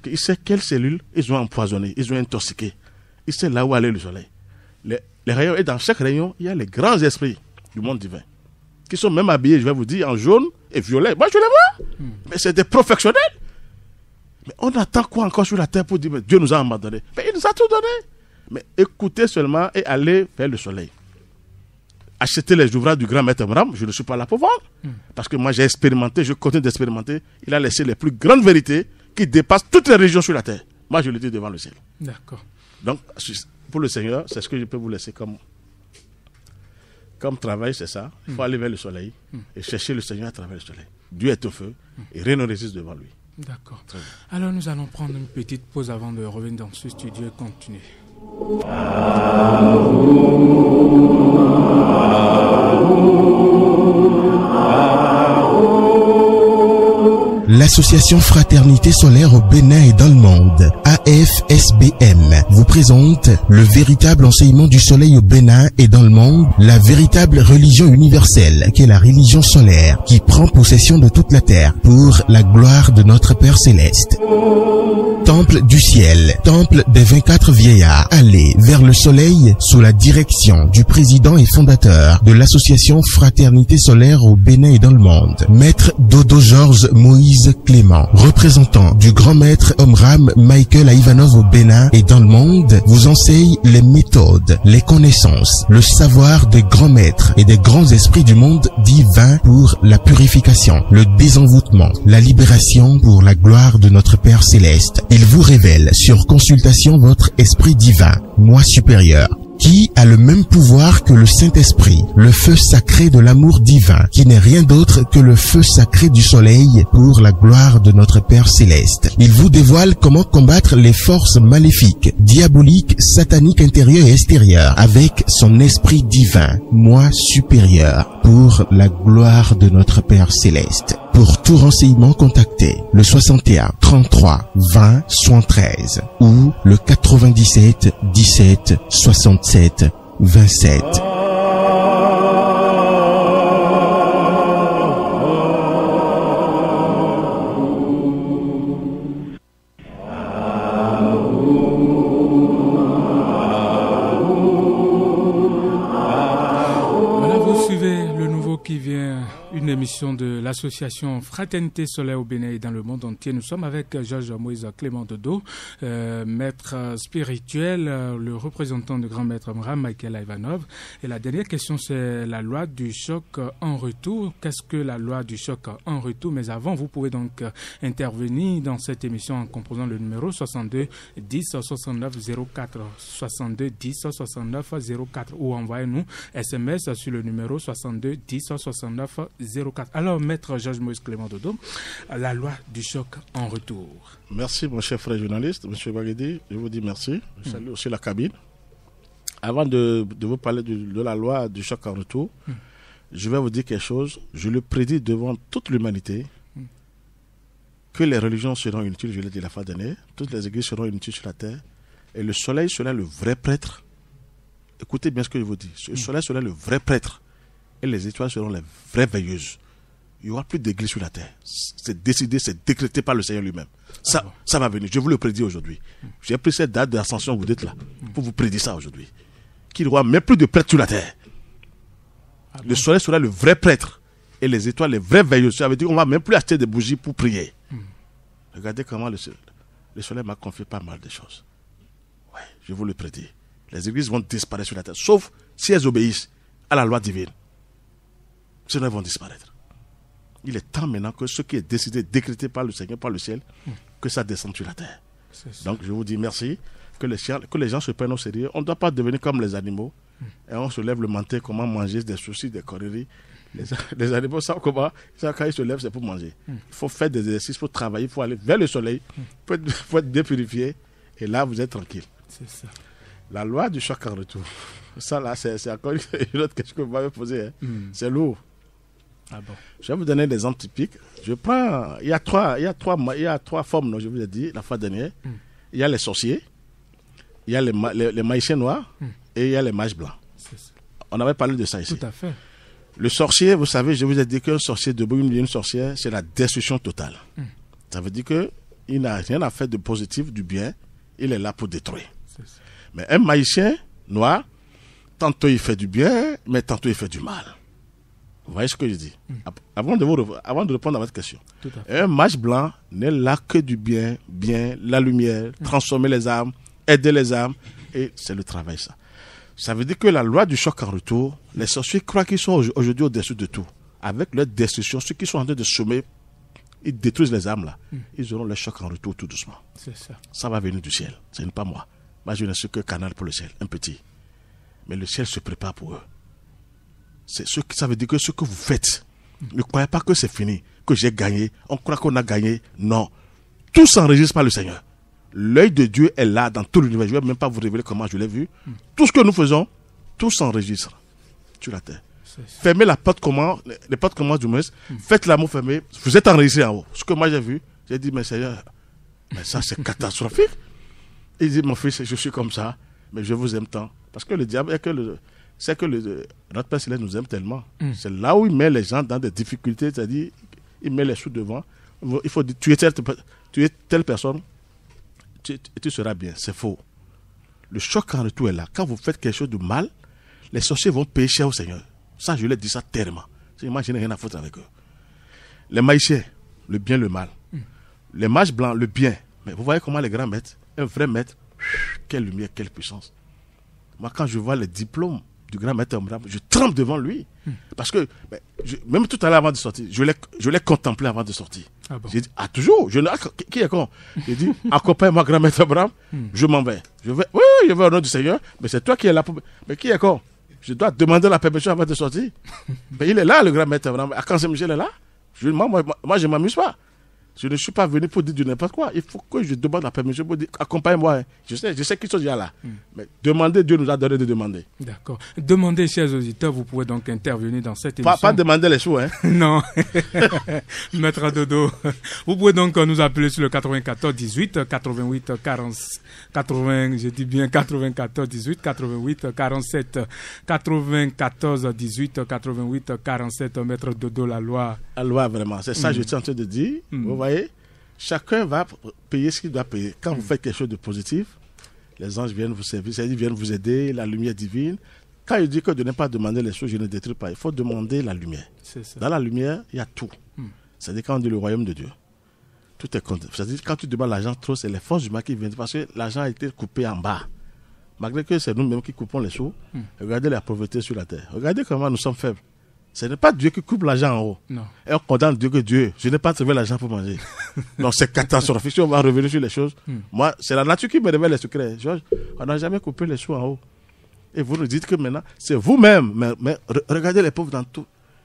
Il sait quelles cellules ils ont empoisonnées, ils ont intoxiqué. Il sait là où aller le soleil. Les rayons, et dans chaque rayon, il y a les grands esprits du monde divin, qui sont même habillés, je vais vous dire, en jaune et violet. Moi, je les vois. Mais c'est des professionnels. Mais on attend quoi encore sur la terre pour dire, mais Dieu nous a abandonnés? Mais il nous a tout donné. Mais écoutez seulement et allez vers le soleil. Achetez les ouvrages du grand maître Abraham, je ne suis pas là pour vendre. Parce que moi, j'ai expérimenté, je continue d'expérimenter. Il a laissé les plus grandes vérités qui dépassent toutes les régions sur la terre. Moi, je le dis devant le ciel. D'accord. Donc, pour le Seigneur, c'est ce que je peux vous laisser comme travail, c'est ça. Il faut aller vers le soleil et chercher le Seigneur à travers le soleil. Dieu est au feu et rien ne résiste devant lui. D'accord. Alors, nous allons prendre une petite pause avant de revenir dans ce studio et continuer. L'association Fraternité Solaire au Bénin et dans le monde, AFSBM, vous présente le véritable enseignement du soleil au Bénin et dans le monde, la véritable religion universelle, qui est la religion solaire, qui prend possession de toute la terre pour la gloire de notre Père Céleste. Temple du ciel, temple des 24 vieillards, allez vers le soleil sous la direction du président et fondateur de l'association Fraternité Solaire au Bénin et dans le monde, Maître Dodo Georges Moïse Clément, représentant du grand maître Omram Michael Ivanov au Bénin et dans le monde, vous enseigne les méthodes, les connaissances, le savoir des grands maîtres et des grands esprits du monde divin pour la purification, le désenvoûtement, la libération pour la gloire de notre Père Céleste. Il vous révèle sur consultation votre esprit divin, moi supérieur, qui a le même pouvoir que le Saint-Esprit, le feu sacré de l'amour divin, qui n'est rien d'autre que le feu sacré du soleil pour la gloire de notre Père Céleste. Il vous dévoile comment combattre les forces maléfiques, diaboliques, sataniques intérieures et extérieures avec son esprit divin, moi supérieur, pour la gloire de notre Père Céleste. Pour tout renseignement, contactez le 61 33 20 73 ou le 97 17 67 27. De l'association Fraternité Solaire au Bénin et dans le monde entier. Nous sommes avec Georges Moïse Clément Dodo, maître spirituel, le représentant du grand maître Omram Michael Ivanov. Et la dernière question, c'est la loi du choc en retour. Qu'est-ce que la loi du choc en retour? Mais avant, vous pouvez donc intervenir dans cette émission en composant le numéro 62 10 69 04 62 10 69 04 ou envoyez-nous SMS sur le numéro 62 10 69 04. Alors, maître Georges Moïse Clément Dodo, la loi du choc en retour. Merci, mon cher frère journaliste, M. Bagedi. Je vous dis merci. Je salue aussi la cabine. Avant de vous parler de la loi du choc en retour, je vais vous dire quelque chose. Je le prédis devant toute l'humanité que les religions seront inutiles, je l'ai dit la fin d'année. Toutes les églises seront inutiles sur la terre. Et le soleil sera le vrai prêtre. Écoutez bien ce que je vous dis. Le soleil sera le vrai prêtre. Et les étoiles seront les vraies veilleuses. Il n'y aura plus d'église sur la terre. C'est décidé, c'est décrété par le Seigneur lui-même. Ça va venir. Je vous le prédis aujourd'hui. J'ai pris cette date de l'ascension, vous êtes là, pour vous prédire ça aujourd'hui. Qu'il n'y aura même plus de prêtre sur la terre. Le soleil sera le vrai prêtre. Et les étoiles, les vraies veilleuses. Ça veut dire qu'on ne va même plus acheter des bougies pour prier. Regardez comment le soleil m'a confié pas mal de choses. Ouais, je vous le prédis. Les églises vont disparaître sur la terre, sauf si elles obéissent à la loi divine. Sinon, elles vont disparaître. Il est temps maintenant que ce qui est décidé, décrété par le Seigneur, par le ciel, que ça descende sur la terre. Donc, je vous dis merci, que les gens se prennent au sérieux. On ne doit pas devenir comme les animaux, et on se lève le matin, comment manger des soucis, des conneries. Les animaux savent comment, quand ils se lèvent, c'est pour manger. Il faut faire des exercices, il faut travailler, il faut aller vers le soleil, il faut être dépurifié, et là, vous êtes tranquille. C'est ça. La loi du choc en retour. Ça, là, c'est encore une autre question que vous m'avez posée. C'est lourd. Ah bon. Je vais vous donner des exemples typiques. Je prends. Il y a trois formes, non, je vous ai dit, la fois dernière. Il y a les sorciers, il y a les magiciens noirs et il y a les mages blancs. On avait parlé de ça ici. Tout à fait. Le sorcier, vous savez, je vous ai dit qu'un sorcier debout, une sorcière, c'est la destruction totale. Ça veut dire qu'il n'a rien à faire de positif, du bien. Il est là pour détruire. Mais un magicien noir, tantôt il fait du bien, mais tantôt il fait du mal. Vous voyez ce que je dis? Avant de répondre à votre question. Un mage blanc n'est là que du bien, la lumière, transformer les âmes, aider les âmes, et c'est le travail ça. Ça veut dire que la loi du choc en retour, les sorciers croient qu'ils sont aujourd'hui au-dessus de tout. Avec leur destruction, ceux qui sont en train de semer, ils détruisent les âmes là. Ils auront le choc en retour tout doucement. C'est ça. Ça va venir du ciel, ce n'est pas moi. Moi je ne suis que canal pour le ciel, un petit. Mais le ciel se prépare pour eux. Ça veut dire que ce que vous faites, ne croyez pas que c'est fini, que j'ai gagné, on croit qu'on a gagné. Non. Tout s'enregistre par le Seigneur. L'œil de Dieu est là dans tout l'univers. Je ne vais même pas vous révéler comment je l'ai vu. Tout ce que nous faisons, tout s'enregistre sur la terre. Fermez la porte comment, les portes comment du moins, faites l'amour fermé, vous êtes enregistré en haut. Ce que moi j'ai vu, j'ai dit, mais Seigneur, mais ça c'est catastrophique. Il dit, mon fils, je suis comme ça, mais je vous aime tant. Parce que le diable c'est que notre Père Céleste nous aime tellement. C'est là où il met les gens dans des difficultés, c'est-à-dire, il met les sous devant. Il faut dire, tu es telle personne, tu seras bien. C'est faux. Le choc en retour est là. Quand vous faites quelque chose de mal, les sorciers vont payer cher au Seigneur. Ça, je l'ai dit ça tellement. Moi, je n'ai rien à foutre avec eux. Les magiciens, le bien, le mal. Les mages blancs, le bien. Mais vous voyez comment les grands maîtres, un vrai maître, quelle lumière, quelle puissance. Moi, quand je vois les diplômes du grand maître Omram, je tremble devant lui. Parce que, même tout à l'heure avant de sortir, je l'ai contemplé avant de sortir. Ah bon? J'ai dit, toujours, qui est con? J'ai dit, accompagne-moi, grand maître Omram, je m'en vais. Je vais au nom du Seigneur, mais c'est toi qui es là pour. Mais qui est con? Je dois demander la permission avant de sortir. Mais il est là, le grand maître Omram. Quand Saint-Michel est là, moi, je ne m'amuse pas. Je ne suis pas venu pour dire du n'importe quoi. Il faut que je demande la permission pour dire accompagne-moi. Je sais qu'ils sont déjà là. Mais demander, Dieu nous a donné de demander. D'accord. Demandez, chers auditeurs, vous pouvez donc intervenir dans cette émission. Pas demander les sous, hein. Non. Maître Dodo. Vous pouvez donc nous appeler sur le 94 18 88 40 80, je dis bien 94 18 88 47 94 18 88 47. Maître Dodo, la loi. La loi, vraiment. C'est ça que je suis en train de dire. Vous voyez, chacun va payer ce qu'il doit payer. Quand vous faites quelque chose de positif, les anges viennent vous servir, ils viennent vous aider, la lumière divine. Quand il dit que de ne pas demander les choses, je ne détruis pas. Il faut demander la lumière. Dans la lumière, il y a tout. C'est-à-dire quand on dit le royaume de Dieu, tout est compté. C'est-à-dire quand tu demandes l'argent trop, c'est les forces du mal qui viennent. Parce que l'argent a été coupé en bas. Malgré que c'est nous-mêmes qui coupons les sous, regardez la pauvreté sur la terre. Regardez comment nous sommes faibles. Ce n'est pas Dieu qui coupe l'argent en haut. Non. Et on condamne Dieu que Dieu, je n'ai pas trouvé l'argent pour manger. Donc c'est catastrophique. Si on va revenir sur les choses, moi, c'est la nature qui me révèle les secrets. Georges, on n'a jamais coupé les sous en haut. Et vous nous dites que maintenant, c'est vous-même. Mais regardez les pauvres dans tout.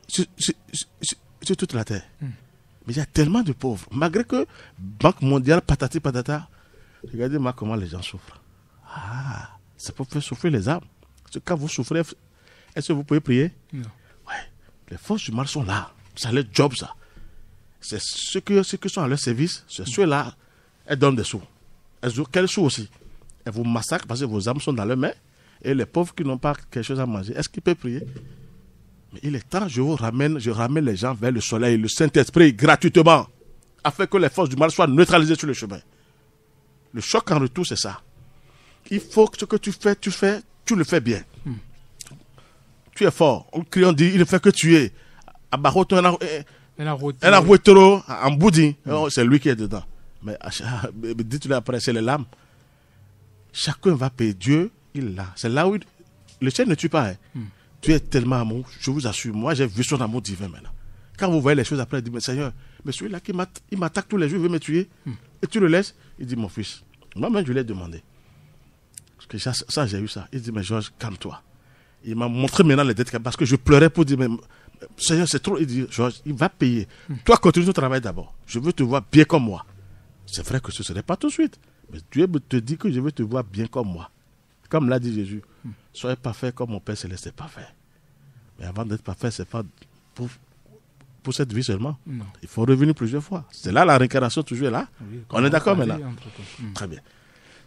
sur toute la terre. Mais il y a tellement de pauvres. Malgré que Banque mondiale, patati patata, regardez-moi comment les gens souffrent. Ah, c'est pour faire souffrir les âmes. Parce que quand vous souffrez, est-ce que vous pouvez prier? Non. Ouais. Les forces du mal sont là. C'est leur job, ça. C'est ceux qui sont à leur service, c'est ceux-là, elles donnent des sous. Quels sous aussi? Elles vous massacrent parce que vos âmes sont dans leurs mains. Et les pauvres qui n'ont pas quelque chose à manger, est-ce qu'ils peuvent prier? Mais il est temps, je ramène les gens vers le soleil, le Saint-Esprit, gratuitement, afin que les forces du mal soient neutralisées sur le chemin. Le choc en retour, c'est ça. Il faut que ce que tu fais, tu le fais bien. Tu es fort. On crie, on dit, il ne fait que tuer. En boudin, c'est lui qui est dedans. Mais dites-le après, c'est les lames. Chacun va payer. Dieu, il est là. C'est là où le ciel ne tue pas. Dieu est tellement amour, je vous assure. Moi, j'ai vu son amour divin maintenant. Quand vous voyez les choses après, il dit, mais Seigneur, mais celui-là il m'attaque tous les jours, il veut me tuer. Et tu le laisses. Il dit, mon fils, moi-même, je lui ai demandé. Parce que ça, j'ai eu ça. Il dit, mais Georges, calme-toi. Il m'a montré maintenant les dettes parce que je pleurais pour dire, mais Seigneur, c'est trop. Il dit, Georges, il va payer. Toi, continue ton travail d'abord. Je veux te voir bien comme moi. C'est vrai que ce ne serait pas tout de suite. Mais Dieu te dit que je veux te voir bien comme moi. Comme l'a dit Jésus, soyez parfait comme mon Père Céleste est parfait. Mais avant d'être parfait, ce n'est pas pour cette vie seulement. Non. Il faut revenir plusieurs fois. C'est là la réincarnation toujours est là. Oui, on est d'accord maintenant? Très bien.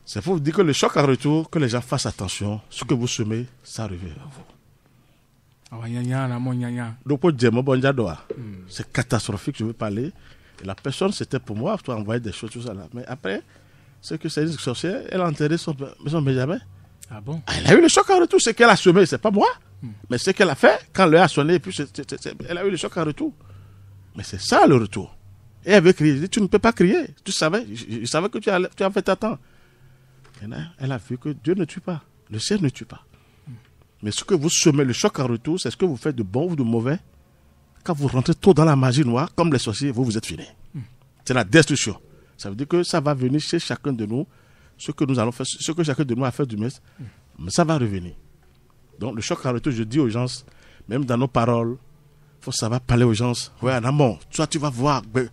C'est pour vous dire que le choc en retour, que les gens fassent attention. Ce que vous semez, ça revient à vous. C'est catastrophique, je veux parler. Et la personne, c'était pour moi, je dois envoyer des choses, tout ça là. Mais après, c'est que c'est une sorcière, elle a enterré son Benjamin. Ah bon? Elle a eu le choc en retour. Ce qu'elle a semé, c'est pas moi. Mais ce qu'elle a fait, quand l'heure a sonné, puis elle a eu le choc en retour. Mais c'est ça le retour. Et elle veut crier. Je dis, tu ne peux pas crier. Tu savais, je savais que tu as fait ta temps. Elle a vu que Dieu ne tue pas. Le ciel ne tue pas. Mais ce que vous semez, le choc en retour, c'est ce que vous faites de bon ou de mauvais. Quand vous rentrez trop dans la magie noire, comme les sorciers, vous êtes finis. C'est la destruction. Ça veut dire que ça va venir chez chacun de nous, ce que nous allons faire, ce que chacun de nous a fait du mieux, mais ça va revenir. Donc le choc en retour, je dis aux gens, même dans nos paroles, il faut savoir parler aux gens. Ouais, en amont, toi tu vas voir. Mais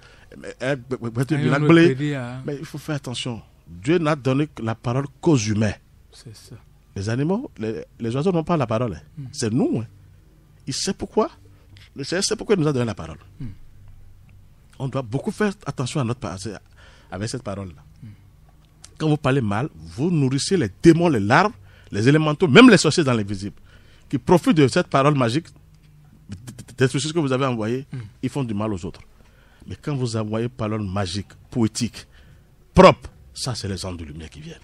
il faut faire attention. Dieu n'a donné la parole qu'aux humains. C'est ça. Les animaux, les oiseaux n'ont pas la parole. C'est nous. Il sait pourquoi. Le Seigneur sait pourquoi il nous a donné la parole. On doit beaucoup faire attention à notre parole, avec cette parole-là. Quand vous parlez mal, vous nourrissez les démons, les larves, les élémentaux, même les sorciers dans l'invisible, qui profitent de cette parole magique, des choses que vous avez envoyées, ils font du mal aux autres. Mais quand vous envoyez parole magique, poétique, propre, ça c'est les anges de lumière qui viennent.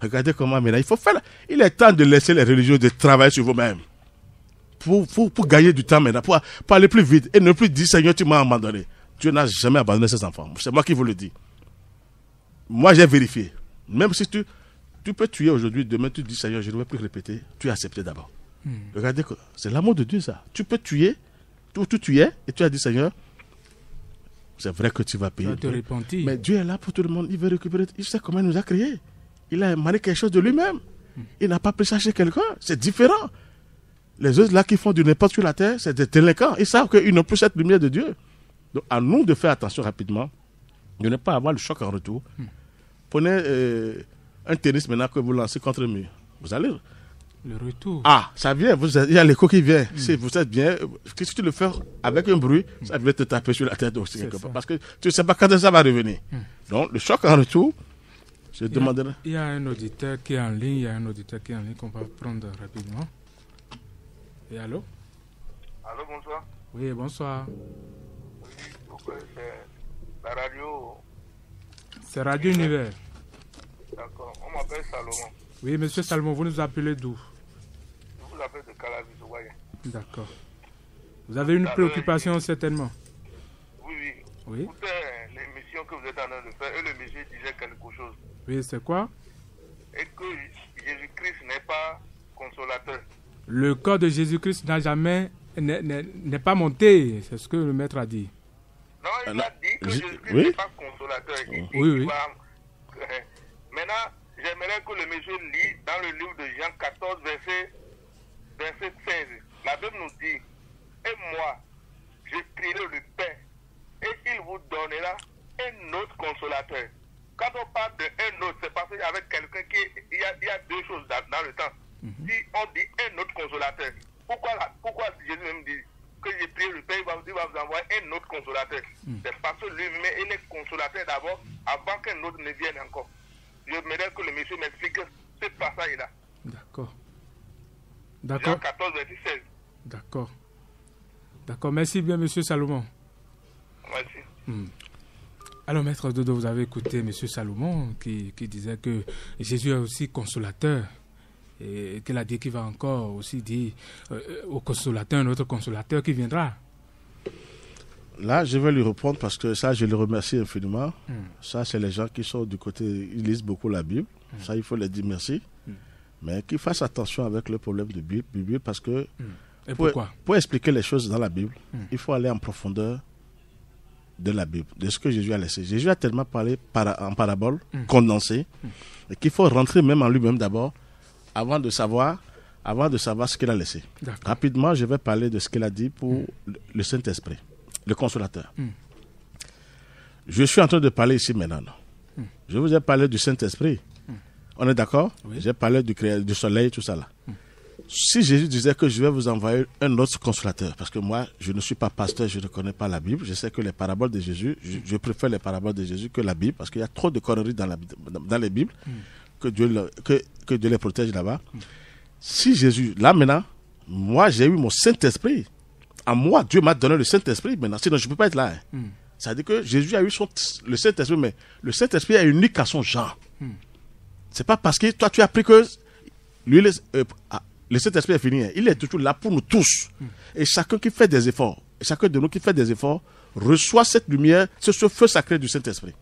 Regardez comment maintenant, il est temps de laisser les religieux de travailler sur vous-même. Pour gagner du temps maintenant, pour aller plus vite et ne plus dire Seigneur, tu m'as abandonné. Dieu n'a jamais abandonné ses enfants. C'est moi qui vous le dis. Moi, j'ai vérifié. Même si tu peux tuer aujourd'hui, demain tu dis Seigneur, je ne vais plus répéter, tu as accepté d'abord. Regardez, c'est l'amour de Dieu ça. Tu peux tuer, tout tuer, et tu as dit Seigneur, c'est vrai que tu vas payer. Mais Dieu est là pour tout le monde, il veut récupérer, il sait comment il nous a créés. Il a émané quelque chose de lui-même. Il n'a pas pu chercher quelqu'un, c'est différent. Les autres là qui font du n'importe sur la terre, c'est des délinquants. Ils savent qu'ils n'ont plus cette lumière de Dieu. Donc à nous de faire attention rapidement, de ne pas avoir le choc en retour. Prenez un tennis maintenant que vous lancez contre le mur. Vous allez... Le retour. Ah, ça vient. Il y a l'écho qui vient. Si vous êtes bien, si tu le fais avec un bruit, ça va te taper sur la tête aussi quelque part. Parce que tu ne sais pas quand ça va revenir. Donc le choc en retour, je demanderai... Il y a un auditeur qui est en ligne. Qu'on va prendre rapidement. Et allô? Allô, bonsoir. Oui, bonsoir. Oui, c'est la radio. C'est Radio Univers. D'accord. On m'appelle Salomon. Oui, monsieur Salomon, vous nous appelez d'où? Je vous appelle de Calavisowaye. D'accord. Vous avez une préoccupation certainement? Oui. Écoutez l'émission que vous êtes en train de faire et le monsieur disait quelque chose. Oui, c'est quoi? Et que Jésus-Christ n'est pas consolateur. Le corps de Jésus-Christ n'est pas monté, c'est ce que le maître a dit. Non, il a dit que Jésus-Christ n'est pas consolateur. Oui. Maintenant, j'aimerais que le monsieur lit dans le livre de Jean 14, verset 16. La Bible nous dit, et moi, je prierai le Père et il vous donnera un autre consolateur. Quand on parle d'un autre, c'est parce qu'avec quelqu'un il y a deux choses dans le temps. Si on dit un autre consolateur, pourquoi Jésus même dit que j'ai prié le Père, il va vous envoyer un autre consolateur. C'est parce que lui-même, il est consolateur d'abord, avant qu'un autre ne vienne encore. Je voudrais que le monsieur m'explique ce passage-là. D'accord. Jean 14, verset 16. D'accord. D'accord. Merci bien, monsieur Salomon. Merci. Alors, Maître Dodo, vous avez écouté monsieur Salomon qui disait que Jésus est aussi consolateur. Et qu'il a dit qu'il va encore aussi dire au consolateur, un autre consolateur qui viendra. Là, je vais lui répondre parce que ça, je le remercie infiniment. Ça, c'est les gens qui sont du côté, ils lisent beaucoup la Bible. Ça, il faut leur dire merci. Mais qu'ils fassent attention avec le problème de Bible parce que Et pourquoi? Pour expliquer les choses dans la Bible, il faut aller en profondeur de la Bible, de ce que Jésus a laissé. Jésus a tellement parlé en parabole, condensé, et qu'il faut rentrer même en lui-même d'abord, avant de savoir ce qu'il a laissé. Rapidement, je vais parler de ce qu'il a dit pour le Saint-Esprit, le Consolateur. Je suis en train de parler ici maintenant. Je vous ai parlé du Saint-Esprit. On est d'accord? Oui. J'ai parlé du soleil, tout ça là. Si Jésus disait que je vais vous envoyer un autre consolateur, parce que moi, je ne suis pas pasteur, je ne connais pas la Bible, je sais que les paraboles de Jésus, je préfère les paraboles de Jésus que la Bible, parce qu'il y a trop de conneries dans les Bibles, que Dieu les protège là-bas. Si Jésus, là maintenant, moi j'ai eu mon Saint-Esprit, à moi, Dieu m'a donné le Saint-Esprit maintenant, sinon je ne peux pas être là. Ça veut dire que Jésus a eu le Saint-Esprit, mais le Saint-Esprit est unique à son genre. C'est pas parce que toi tu as appris que lui, le Saint-Esprit est fini, il est toujours là pour nous tous. Et chacun qui fait des efforts, chacun de nous qui fait des efforts, reçoit cette lumière, ce feu sacré du Saint-Esprit.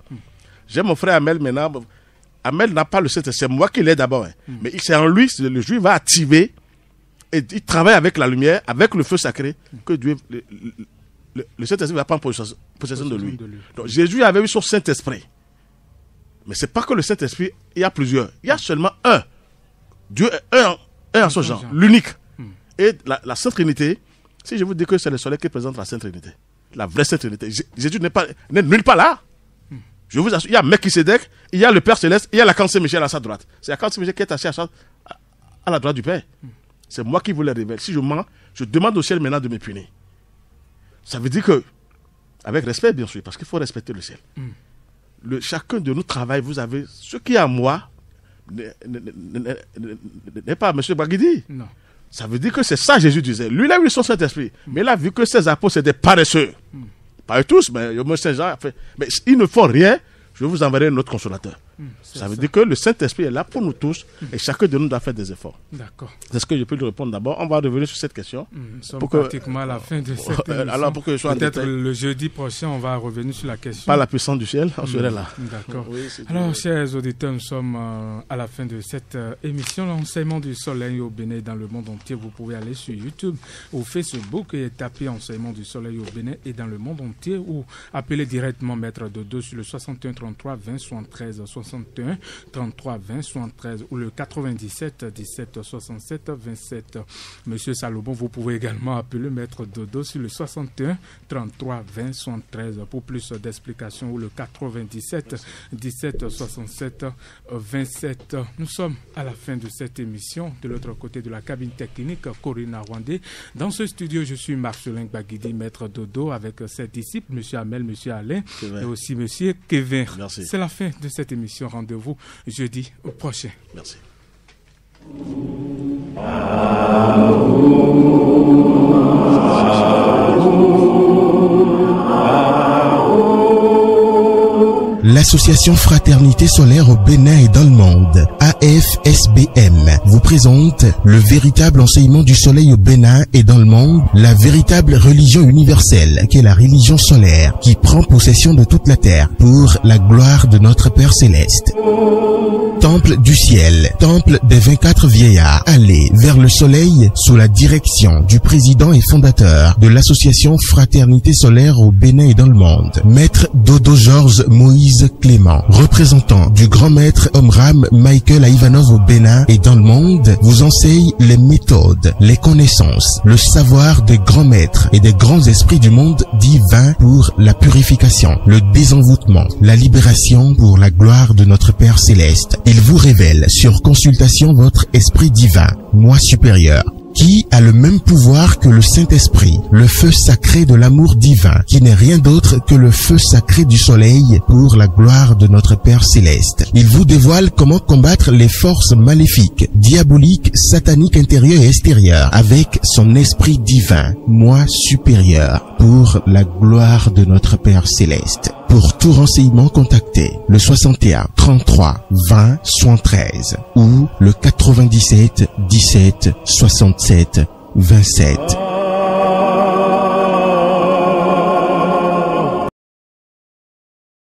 J'ai mon frère Amel maintenant. Amel n'a pas le Saint-Esprit, c'est moi qui l'ai d'abord. Mais c'est en lui, le Juif va activer et il travaille avec la lumière, avec le feu sacré, que Dieu, le Saint-Esprit va prendre possession de lui. Donc Jésus avait eu son Saint-Esprit. Mais c'est pas que le Saint-Esprit, il y a plusieurs. Il y a seulement un. Dieu est un en son genre, l'unique. Et la Sainte Trinité, si je vous dis que c'est le soleil qui présente la Sainte Trinité, la vraie Sainte Trinité, Jésus n'est nulle part là. Je vous assure, il y a Melchisédek, il y a le Père Céleste, il y a l'archange Saint-Michel à sa droite. C'est l'archange Saint-Michel qui est assis à la droite du Père. C'est moi qui vous le révèle. Si je mens, je demande au ciel maintenant de me punir. Ça veut dire que, avec respect bien sûr, parce qu'il faut respecter le ciel. Chacun de nous travaille, vous avez ce qui est à moi, n'est pas M. Baguidi. Non. Ça veut dire que c'est ça Jésus disait. Lui, il a eu son Saint-Esprit. Mais il a vu que ses apôtres, c'est des paresseux. Pas eux tous, mais Saint-Jean a fait. Mais ils ne font rien, je vous enverrai un autre consolateur. Ça veut dire que le Saint-Esprit est là pour nous tous et chacun de nous doit faire des efforts. D'accord. C'est ce que je peux lui répondre d'abord. On va revenir sur cette question. Nous sommes pratiquement à la fin de cette émission. Alors, pour que je sois peut-être le jeudi prochain, on va revenir sur la question. Par la puissance du ciel, on serait là. D'accord. Oui, alors, chers auditeurs, nous sommes à la fin de cette émission. L'enseignement du soleil au Bénin dans le monde entier. Vous pouvez aller sur YouTube ou Facebook et taper enseignement du soleil au Bénin et dans le monde entier ou appeler directement Maître Dodo sur le 61 33 20 73 61 33 20 73 ou le 97 17 67 27. Monsieur Salomon, vous pouvez également appeler Maître Dodo sur le 61 33 20 73 pour plus d'explications ou le 97 17 67 27. Nous sommes à la fin de cette émission. De l'autre côté de la cabine technique, Corinna Rwandé. Dans ce studio, je suis Marcelin Baguidi, Maître Dodo, avec ses disciples, Monsieur Amel, Monsieur Alain et aussi Monsieur Kevin. Merci. C'est la fin de cette émission. Rendez-vous jeudi prochain. Merci. L'Association Fraternité Solaire au Bénin et dans le monde, AFSBM, vous présente le véritable enseignement du soleil au Bénin et dans le monde, la véritable religion universelle, qui est la religion solaire, qui prend possession de toute la terre pour la gloire de notre Père Céleste. Temple du ciel, temple des 24 vieillards, allez vers le soleil sous la direction du président et fondateur de l'Association Fraternité Solaire au Bénin et dans le monde, Maître Dodo Georges Moïse Clément, représentant du grand maître Omram Michael Ivanov au Bénin et dans le monde, vous enseigne les méthodes, les connaissances, le savoir des grands maîtres et des grands esprits du monde divin pour la purification, le désenvoûtement, la libération pour la gloire de notre Père Céleste. Il vous révèle sur consultation votre esprit divin, moi supérieur, qui a le même pouvoir que le Saint-Esprit, le feu sacré de l'amour divin, qui n'est rien d'autre que le feu sacré du soleil pour la gloire de notre Père Céleste. Il vous dévoile comment combattre les forces maléfiques, diaboliques, sataniques intérieures et extérieures avec son esprit divin, moi supérieur, pour la gloire de notre Père Céleste. Pour tout renseignement, contactez le 61 33 20 73 ou le 97 17 67 27.